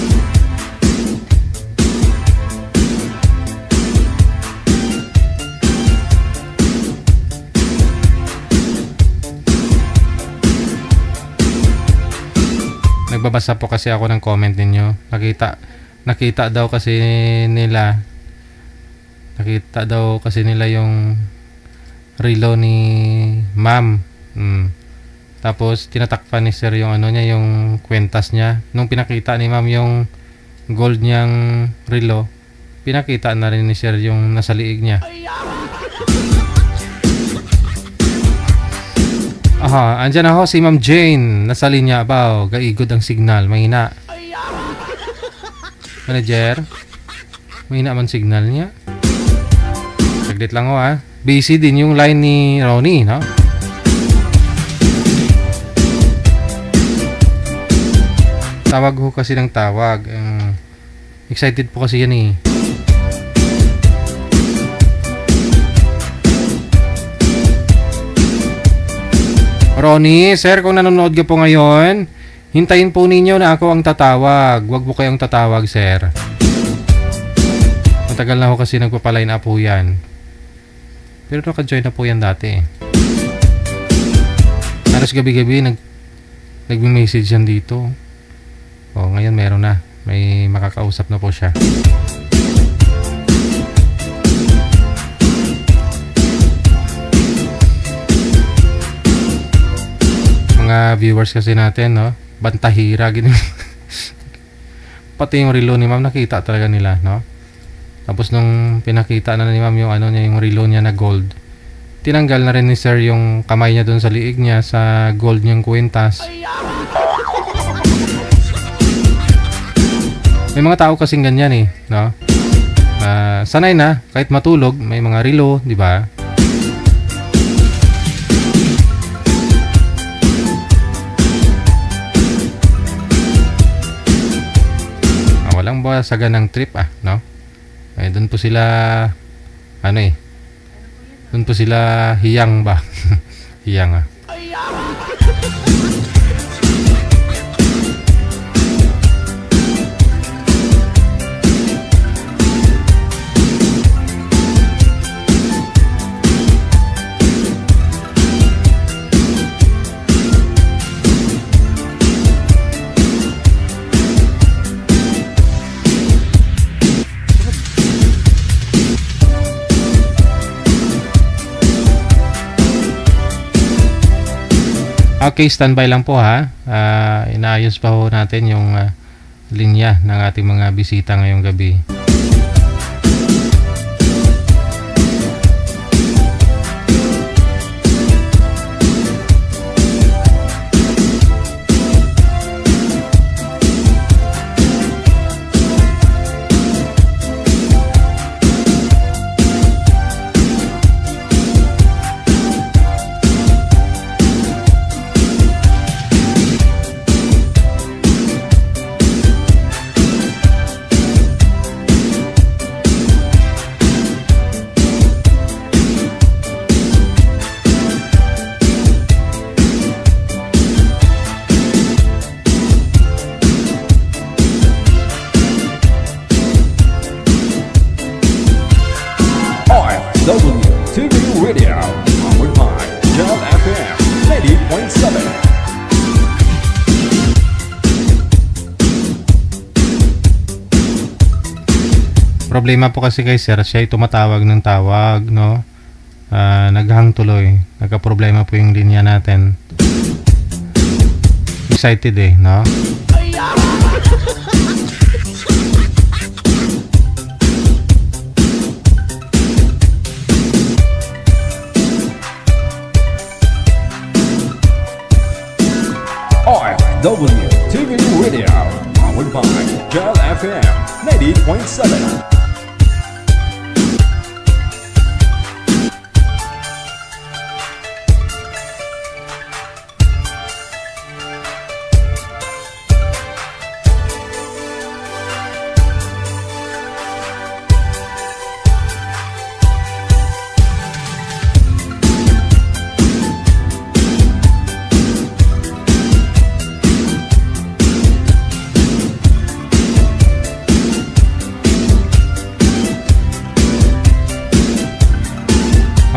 Nagbabasa po kasi ako ng comment ninyo. Nakita daw kasi nila yung relo ni ma'am. Tapos tinatakpan ni sir yung yung kwentas niya. Nung pinakita ni ma'am yung gold niyang relo, pinakita na rin ni sir yung nasa liig niya. Aha, andyan na ho si Ma'am Jane. Nasa linya ba? Gaigod ang signal. Mahina. Manager, mahina man signal niya. Saglit lang ho Busy din yung line ni Ronnie, no? Tawag ho kasi ng tawag. Excited po kasi yan Ronnie, sir, kung nanonood ka po ngayon, hintayin po ninyo na ako ang tatawag. Huwag po kayong tatawag, sir. Matagal na ho kasi nagpapaline up po yan. Pero naka-join na po yan dati. Halos gabi-gabi nag-message yan dito. Ngayon meron na. May makakausap na po siya. Mga viewers kasi natin, no? Bantahira, pati yung relo ni ma'am nakita talaga nila, no? Tapos nung pinakita na ni ma'am yung yung relo niya na gold, tinanggal na rin ni sir yung kamay niya doon sa liig niya sa gold niyang kwintas. May mga tao kasing ganyan no? Sanay na kahit matulog may mga relo, di ba? Walang basagan ng trip no? Doon po sila doon po sila hiyang ba? Hiyang Okay, standby lang po inaayos pa ho natin yung linya ng ating mga bisita ngayong gabi. Problema po kasi kay sir, siya ay tumatawag ng tawag, no? Naghang tuloy. Nagka-problema po yung linya natin. Excited eh, no? OFW TV Radio, powered by Gel FM 90.7.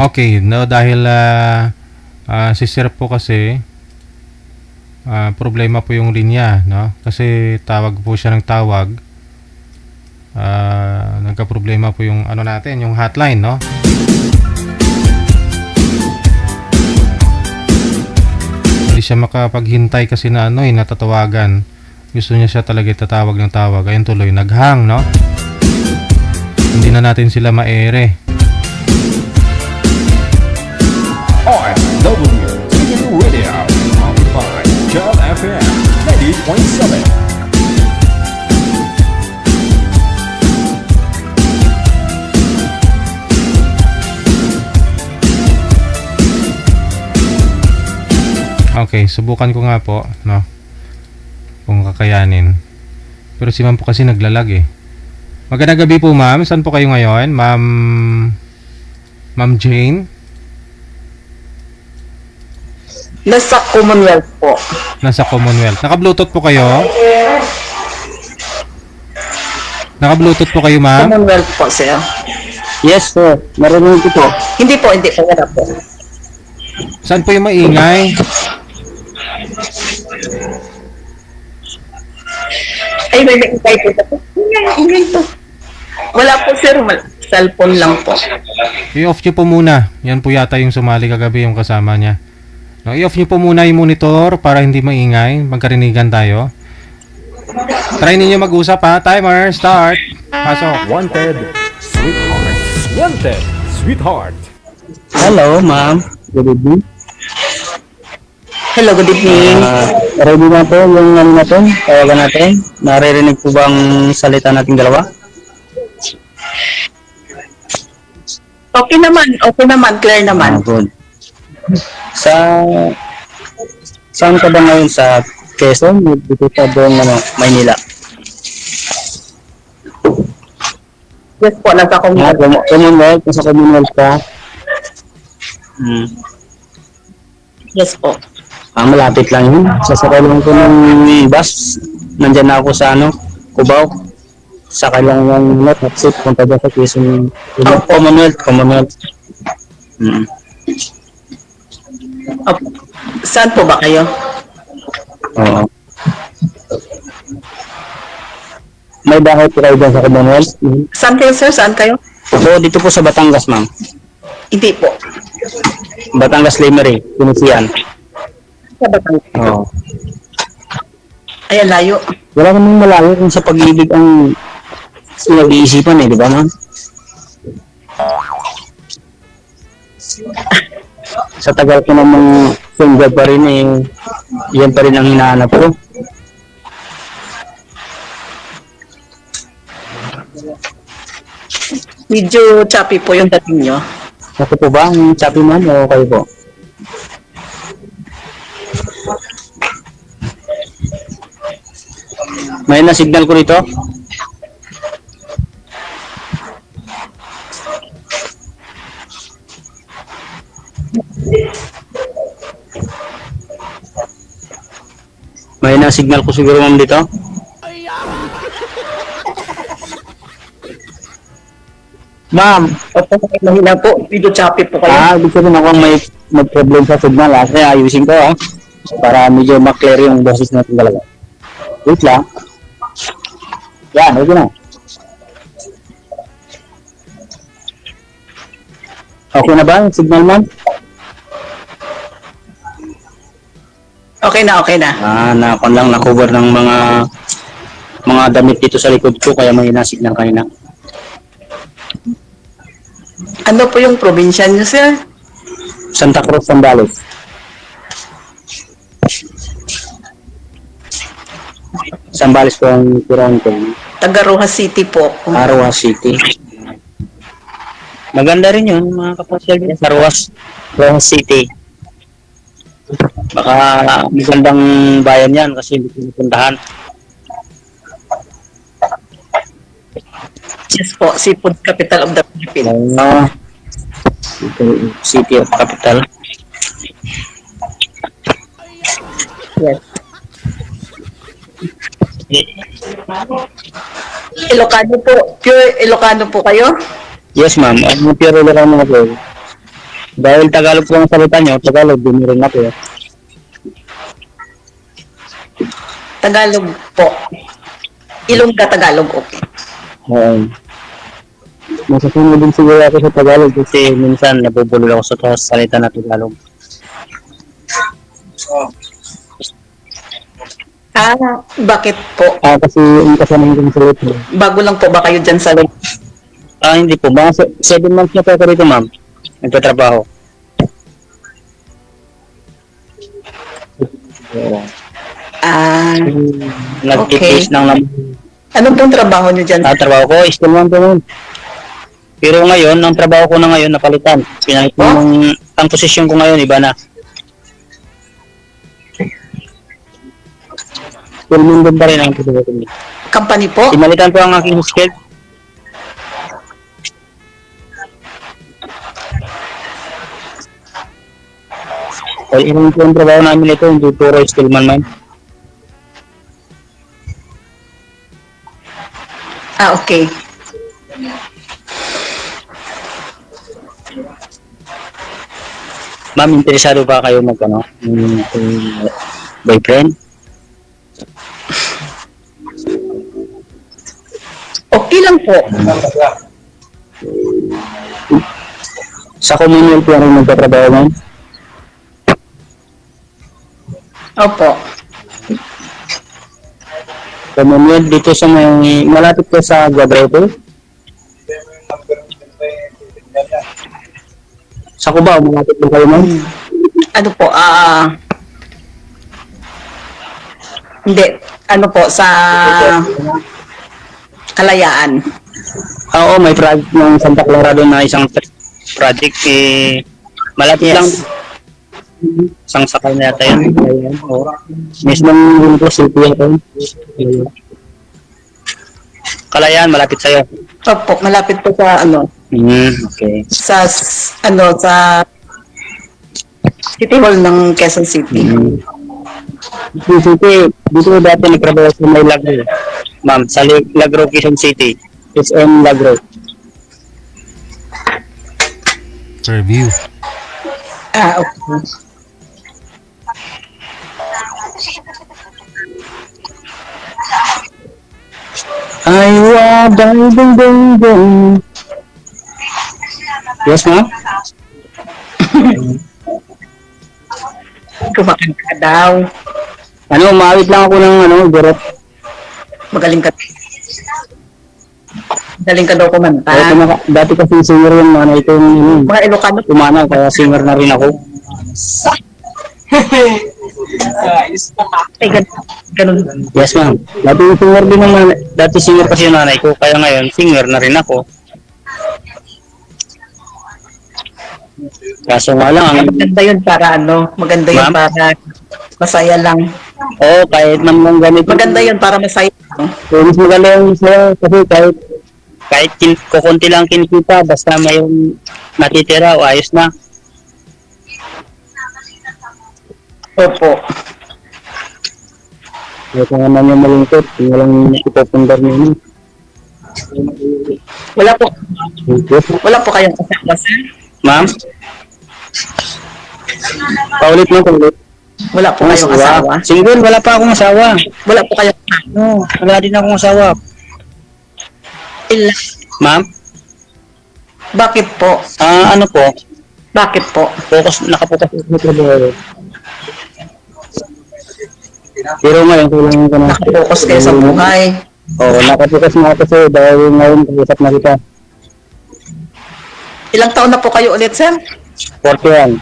Okay, no, dahil si sir po kasi problema po yung linya, no? Kasi tawag po siya ng tawag. Nagka-problema po yung ano natin, yung hotline, no? Hindi siya makapaghintay kasi na ano, natatawagan. Gusto niya siya talaga tatawag ng tawag. Ayun tuloy, naghang, no? Hindi na natin sila maere. OFW TV Radio, powered by Gel FM 90.7. Okay, subukan ko nga po, no? Kung kakayanin. Pero si ma'am po kasi naglalag eh. Magandang gabi po ma'am. Saan po kayo ngayon? Ma'am Jane? Nasa Commonwealth po. Nasa Commonwealth. Naka-Bluetooth po kayo? Naka-Bluetooth po kayo ma'am? Commonwealth po, sir. Yes, sir. Marinig ko po. Hindi po. Wala po. Saan po yung maingay? Ay, may ingay po. Ingay to. Wala po, sir. Cellphone lang po. I-off nyo po muna. Yan po yata yung sumali kagabi yung kasama niya. No, i-off nyo po muna yung monitor para hindi maingay. Magkarinigan tayo. Try ninyo mag-usap ha. Timer, start. Pasok. Wanted, sweetheart. Wanted, sweetheart. Hello, ma'am. Good evening. Hello, good evening. Ready na po yung ano natin, tawagan natin. Naririnig po bang salita nating dalawa? Okay naman. Clear naman. Good. Saan ka ba ngayon? Sa Quezon? Dito sa buong Maynila? Yes po, nasa Commonwealth. Commonwealth? Nasa Commonwealth ka? Yes po. Malapit lang yun. Sasakay lang ko ng bus. Nandyan na ako sa Cubao. Sakay lang yung taxi. Punta dyan sa Quezon. Commonwealth. Saan po ba kayo? Oo. May bahay po kayo dyan sa Commonwealth? Saan kayo, sir? Saan kayo? Ako dito po sa Batangas, ma'am. Hindi po. Batangas Limery, Pinisian. Sa Batangas. Oo. Ayan, layo. Wala namang malayo kung sa pag-ibig ang nag-iisipan di ba, ma'am? Sa tagal ko namang single pa rin yan pa rin ang hinahanap ko. Medyo choppy po yung dating nyo. Ako po ba ang choppy, ma'am, o kayo po? May na signal ko rito. May na signal ko siguro, ma'am, dito. Ma'am, Mahina po. Medyo choppy po kayo. ibig sabihin ako may problem sa signal, kaya ayusin ko, para medyo ma-clear yung boses natin talaga. Wait lang. Yan, okay na. Okay na ba? Signal, ma'am? Okay na, okay na. Nakon lang, na-cover ng mga damit dito sa likod ko, kaya may signal kanina. Ano po yung probinsya niyo, sir? Santa Cruz, Zambales. Zambales po ang Toronto. Taga Rojas City po. Rojas City. Maganda rin yun, mga kapasyal sa Rojas City. Baka magandang bayan yan kasi hindi ko napuntahan. Yes po, seafood capital of the Philippines. City of Capital. Yes. Ilocano po, pure Ilocano po kayo? Yes, ma'am. Ang pure lang ako. Dahil Tagalog po ang salita nyo, Tagalog, din rin ako. Tagalog po. Ilongga Tagalog, okay. Masasunod din siguro ako sa Tagalog kasi minsan nabubulol ako sa salita na Tagalog. Bakit po? Kasi yung kasama yung salita. Bago lang po ba kayo dyan sa Hindi po. Mga 7 months na po ako dito, ma'am. Nagtatrabaho. Nag-teach ng Anong pong trabaho nyo dyan? trabaho ko, still man po nun. Pero ngayon, ang trabaho ko na ngayon, napalitan. Pinalit ko ang posisyon ko ngayon, iba na. Still man pa rin ang trabaho ko. Company po? Pinalitan ko ang aking skill. Kaya yun po ang trabaho namin ito, hindi puro stillman man. Okay. Ma'am, interesado ba kayo boyfriend? Okay lang po. Sa commonwealth po rin nagtatrabaho, ma'am? Opo. Commonwealth dito sa malapit ko sa Guabrete. Sa Cubao, malapit po kayo, ma'am? Ano po, hindi, ano po, sa Kalayaan. Oo, may project ng Santa Clara doon na isang project. Malapit lang. Isang sakay na yata yan. Mismo yung city yata. Kalayaan, malapit sa'yo. Opo, malapit po sa Okay. sa City Hall ng Quezon City. City, dito dati nagtrabaho sa may Lagro. Ma'am, sa Lagro, Quezon City. SM Lagro. Review. Okay. Ay, ding ding ding ding. Yes, ma'am? Kumakanta ka daw. Maawit lang ako ng gurot. Magaling ka. Magaling ka daw kumanta. Dati kasi singer yung nanay ko yung Mga Ilocano. tumanaw, kaya singer na rin ako. Ay, ganun. Yes, ma'am. Dati singer din ng nanay. Dati singer kasi yung nanay ko, kaya ngayon singer na rin ako. Kaso nga lang, Maganda yun para maganda yun Ma'am? para masaya lang. kahit naman ganito. Maganda yun para masaya lang. Mas maganda yung saya kasi kahit kukunti lang kinikita, basta may yung natitira o ayos na. Opo. Kahit naman yung malungkot, yung walang ipopundar niyo. Wala po kayong kasama, sir? Ma'am? Paulit mo, paulit. Wala po kayong asawa? Single, wala pa akong asawa. Wala po kayong Wala din akong asawa. ilan? Ma'am? Bakit po? Ano po, Bakit po? nakapokus ako sa trabaho. Pero ngayon, kailangan ko na. Nakapokus kayo sa buhay. Oo, nakapokus na ako sir dahil ngayon pag-usap na kita. Ilang taon na po kayo ulit, sir? 41.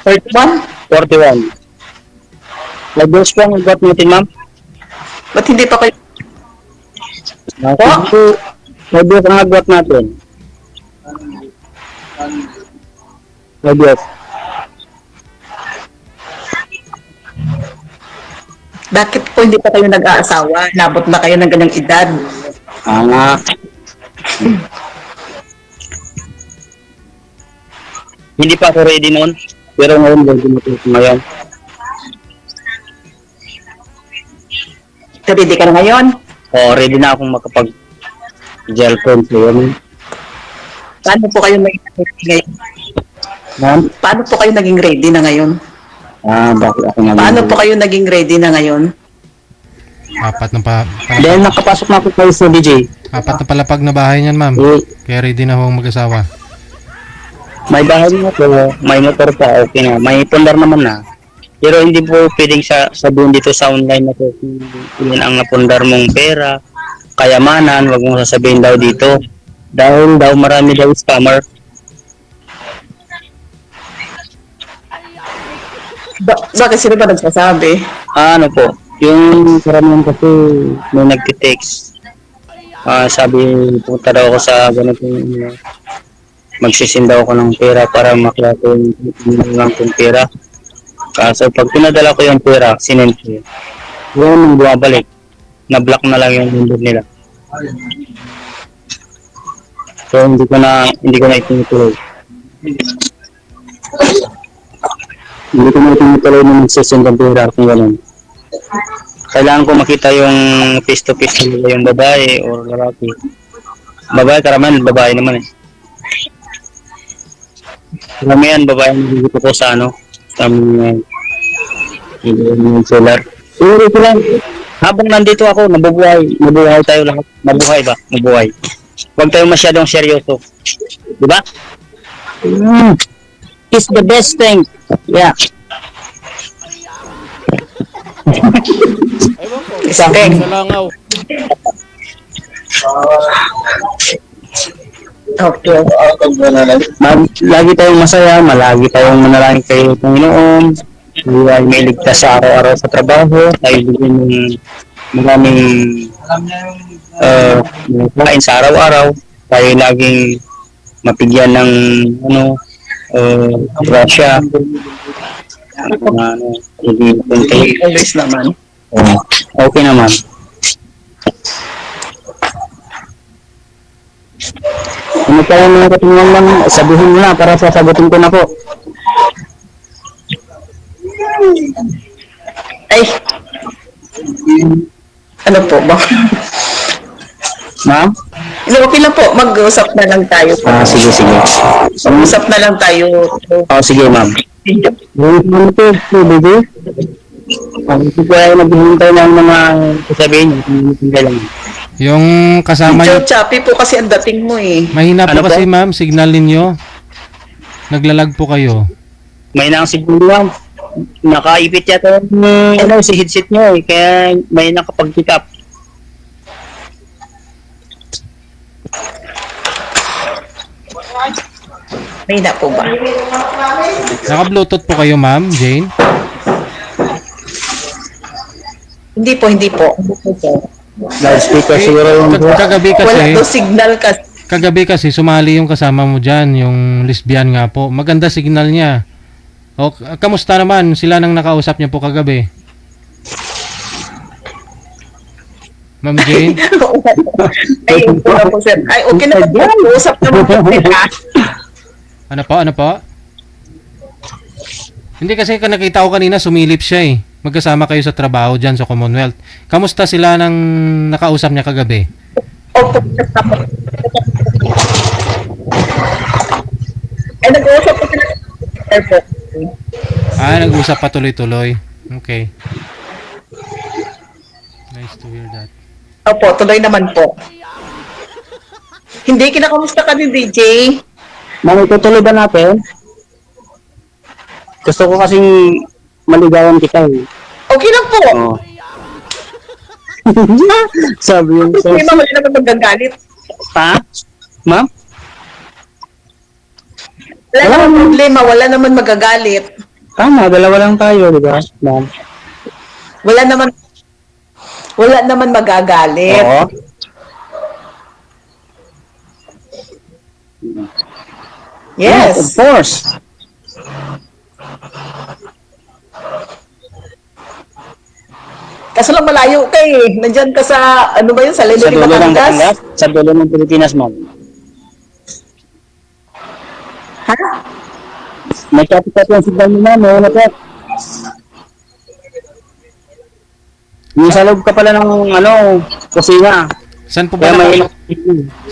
31? 41. Nag-dose po ang ugat natin, ma'am. Ba't hindi pa kayo? Nag-dose ang ugat natin. Nag-dose. Bakit po hindi pa kayo nag-aasawa? Nabot na kayo ng ganyang edad. Hindi pa ako ready noon. Pero ngayon, ready na po ako ngayon. Ready ka na ngayon? Oo, ready na akong makapag-girlfriend. So, yun. Paano po kayo naging ready ngayon? Ma'am? Paano po kayo naging ready na ngayon? Bakit ako naman? Paano po kayo naging ready na ngayon? Apat na Dahil nakapasok na ako kayo sa DJ. apat na palapag na bahay niyan, ma'am. Kaya ready na hong mag-asawa. May bahay na po, may motor pa, okay na. May pundar naman na. Pero hindi po pwedeng sabihin dito sa online na po, yun ang napundar mong pera, kayamanan, wag mong sasabihin daw dito. Dahil daw marami daw scammer. Bakit sino ba nagsasabi? Ano po, yung karamihan kasi may nagtitext. Sabi, punta daw ako sa ganitong magsisin daw ako ng pera para makuha ko yung pera. Kaso pag pinadala ko yung pera, sinend ko. Yun, bumabalik. Na-block na lang yung number nila. So hindi ko na itinutuloy. Hindi ko na itinutuloy na magsisend ng pera kung gano'n. Kailangan ko makita yung face to face nila yung babae o lalaki. Babae, karamihan, babae naman eh. Karamihan, babae nagigito ko sa sa solar. Pero ito lang, habang nandito ako, nabubuhay tayo lahat. Mabuhay ba? Mabuhay. Huwag tayo masyadong seryoso. Diba? It's the best thing. Yeah. Ewan ko. Sa langaw. Okay. Lagi tayong masaya, malagi tayong manalangin kay Panginoon. Huwag may ligtas sa araw-araw sa trabaho. Tayo bigyan ng maraming kain sa araw-araw. Tayo laging mapigyan ng grasya. Always naman. Okay naman. Ano pa yung mga katungan lang, sabihin mo na para sasagutin ko na po. Ay! Ano po ba? Ma'am? Okay lang po, mag-usap na lang tayo. Sige. Mag-usap na lang tayo. Sige, ma'am. Ano po, baby? Hindi ko ay naghihintay ng mga sasabihin niyo. Yung kasama niyo, Choppy po kasi ang dating mo eh. mahina po Ano kasi po? ma'am, signal ninyo. Naglalag po kayo. May nang siguro lang. Nakaipit yata si headset nyo eh. Kaya may nakapag-pick up. May na po ba? Naka-bluetooth po kayo ma'am, Jane? Hindi po. Loudspeaker siguro yung Kagabi Wala kasi, daw signal kasi. kagabi kasi sumali yung kasama mo dyan, yung lesbian nga po. Maganda signal niya. O, kamusta naman sila nang nakausap niya po kagabi? Ma'am Jane? Ay, okay na po sir. Ay, okay na po. Usap na po sila. Ano po? Hindi kasi nakita ko kanina sumilip siya eh. Magkasama kayo sa trabaho dyan sa Commonwealth. Kamusta sila nang nakausap niya kagabi? Opo. Ay, nag-uusap po sila. Airport. Nag-usap pa tuloy-tuloy. Okay. Nice to hear that. Opo, tuloy naman po. Hindi, kinakamusta ka ni DJ? Ma'am, itutuloy ba natin? Gusto ko kasing maligawan kita eh. Okay lang po. Oo. Sabi yung Hindi naman wala naman magagalit. Ha? Ma'am? Wala naman problema, wala naman magagalit. Tama, dalawa lang tayo, di ba? Ma'am. Wala naman magagalit. Oo. Yes. Of course. Kaso lang malayo ka eh. Nandyan ka sa, ano ba yun, sa Sa Lilo dulo ng Batangas? Batangas, sa dulo ng Pilipinas, ma'am. Ha? May copy-copy ang signal mo, ma'am. Ano po? Yung sa loob ka pala ng, kusina. Saan po ba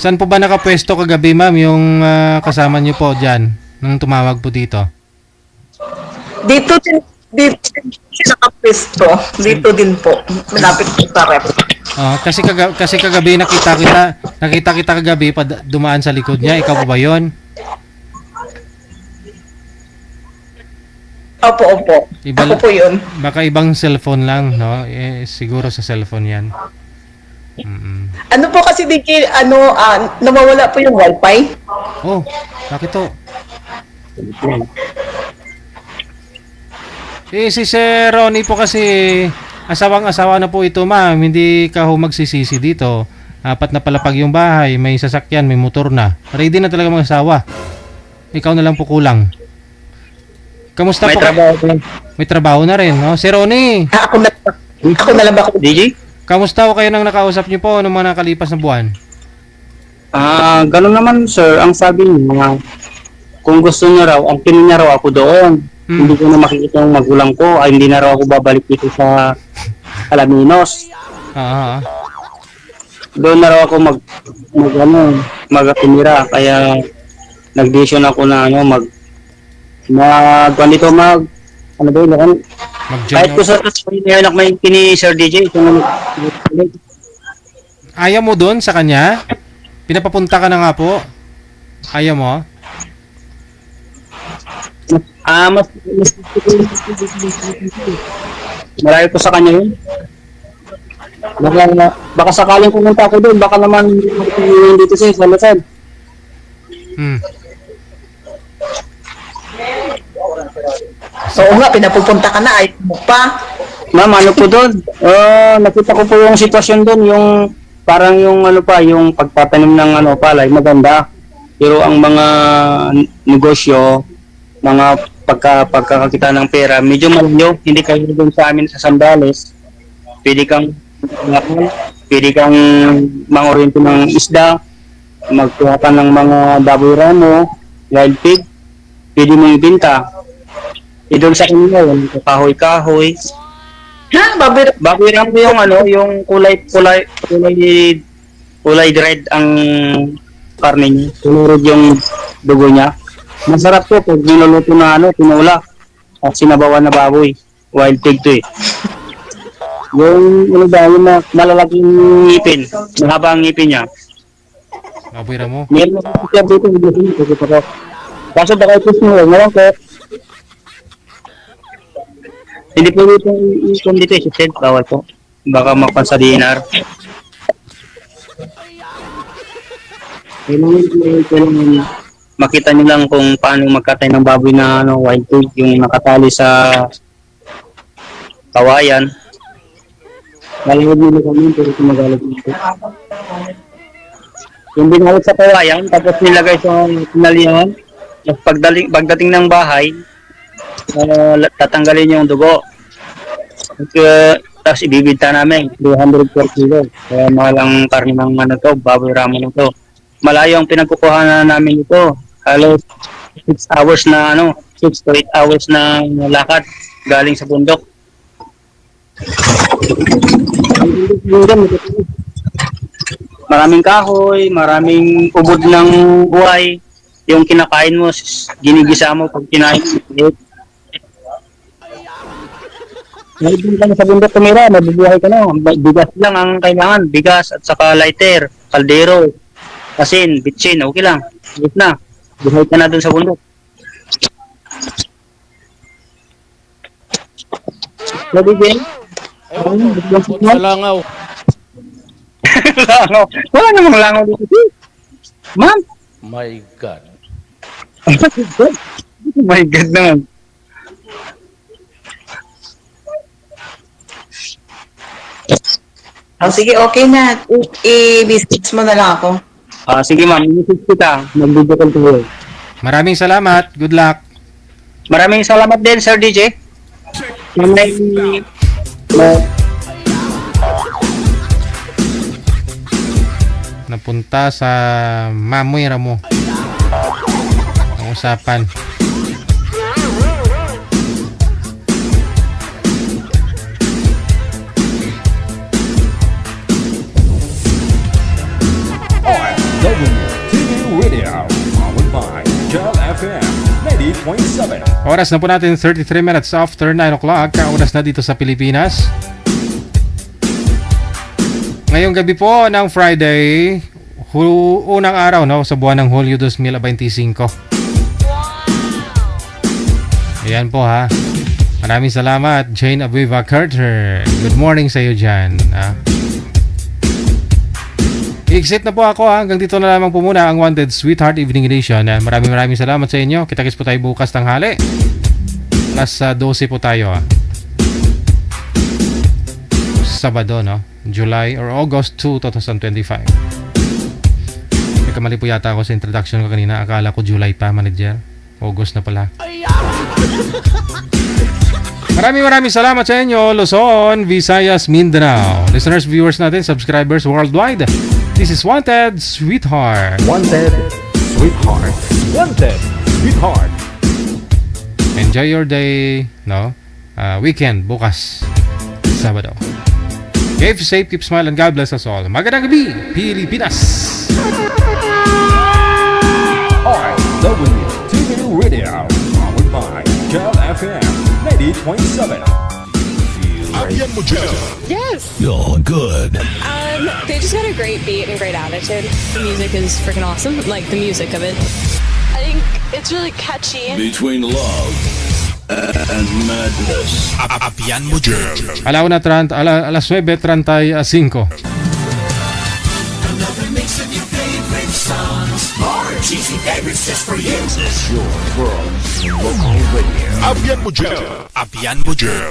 saan po ba nakapwesto kagabi, ma'am, yung kasama niyo po diyan nung tumawag po dito? Dito din nakapisto. Dito din po. Malapit po sa rep. Kasi kagabi nakita kita kagabi dumaan sa likod niya. Ikaw po ba 'yon? Opo. Ako po yun. Baka ibang cellphone lang, no? Siguro sa cellphone 'yan. Ano po kasi DJ, nawawala po yung wifi? Oh, bakit to? Si Sir Ronnie po kasi asawang-asawa na po ito, ma'am. Hindi ka ho magsisisi dito. 4 na palapag yung bahay, may sasakyan, may motor na. Ready na talaga mga asawa. Ikaw na lang po kulang. Kamusta May po? trabaho po. May trabaho na rin, no? Sir Ronnie, Ako na lang ba ako? DJ? kamusta ho kayo nang nakausap niyo po noong mga nakalipas na buwan? Ganun naman, sir. Ang sabi niya, kung gusto niya raw, ang piling niya raw ako doon. Hindi ko na makikita yung magulang ko. Ay, hindi na raw ako babalik dito sa Alaminos. Doon na raw ako magtimira. Kaya nag-decision ako na kahit ko sa anak may kini Sir DJ. Ayaw mo doon sa kanya? Pinapapunta ka na nga po. Ayaw mo? Malayo ko sa kanya yun. Baka sakaling pumunta ako doon, baka naman dito sa Lasan. Oo nga, pinapupunta ka na, ay mo pa. Ma'am, ano po doon? Nakita ko po yung sitwasyon doon, yung parang yung yung pagtatanim ng palay, maganda. Pero ang mga negosyo, mga pagkakakita ng pera, medyo malayo. Hindi kayo doon sa amin sa Sambales. Pwede kang mangoriento ng isda, magkuha ka ng mga baboy ramo, wild pig, pwede mong ibenta. Doon sa inyo, yung kahoy-kahoy. Ha? Baboy ramo yung yung kulay red ang karne niya. Tulurod yung dugo niya. Masarap to pag niluluto na tinula at sinabawan na baboy. Wild pig to eh. Yung yung malalaking ngipin, mahaba ang ngipin niya. Baboy ramo. Meron ako siya dito dito. Kaso baka ito siya, ngayon ko. Hindi po dito yung dito i-send, bawal po. Baka mapansa dinar. Kailangan makita nyo lang kung paano magkatay ng baboy na wild pig, yung nakatali sa kawayan. Malawag nila kami, pero kumagalag dito. Yung binalik sa kawayan, tapos nilagay sa pinalihan. Pagdating ng bahay, tatanggalin yung dugo. Tapos ibibigta namin, 200 per kilo. Kaya mahal ang karne ng baboy ramo na to. Malayo ang pinagkukuha namin ito. Halos 6 hours na 6 to 8 hours na lakad galing sa bundok. Maraming kahoy, maraming ubod ng buhay. Yung kinakain mo, ginigisa mo pag kinain mo. Ngayon lang sa bundok tumira, mabubuhay ka na. Bigas lang ang kailangan. Bigas at saka lighter, kaldero. Asin, bitchin, okay lang. Wait na. Buhay ka na dun sa bundok. Lagi din? Sa langaw. Langaw. Wala namang langaw dito. Ma'am. My God. Oh my God naman. Oh, sige, okay na. I-biscuits mo na lang ako. Sige ma'am, message kita. Mag-video call to. Maraming salamat. Good luck. Maraming salamat din, Sir DJ. May Napunta sa mamoy ramo. Ang usapan. OFW TV Radio, powered by Cal FM 90.7. Oras na po natin 33 minutes after 9 o'clock. Oras na dito sa Pilipinas. Ngayong gabi po ng Friday, unang araw no, sa buwan ng Hulyo 2025. Ayan po ha. Maraming salamat, Jane Abueva Carter. Good morning sa iyo dyan. I-exit na po ako ha. Hanggang dito na lamang po muna ang Wanted Sweetheart Evening Edition. Maraming salamat sa inyo. Kita-kits po tayo bukas tanghali. Alas 12 po tayo ha. Sabado no. July or August 2, 2025. May kamali po yata ako sa introduction ko kanina. Akala ko July pa, manager. August na pala. Maraming salamat sa inyo, Luzon, Visayas, Mindanao. Listeners, viewers natin, subscribers worldwide. This is Wanted Sweetheart. Wanted Sweetheart. Wanted Sweetheart. Enjoy your day, no? Weekend, bukas, Sabado. Keep safe, keep smile, and God bless us all. Magandang gabi, Pilipinas! OFW TV Radio, powered by Cal FM 90.7. Abyan mo dyan. Yes. You're good. They just got a great beat and great attitude. The music is freaking awesome. Like the music of it. I think it's really catchy. Between love and madness. Abyan mo dyan. Alas 9:35. Another mix of your favorite songs. More cheesy favorites just for you. This is your world local radio. Abyan mo dyan. Abyan mo dyan.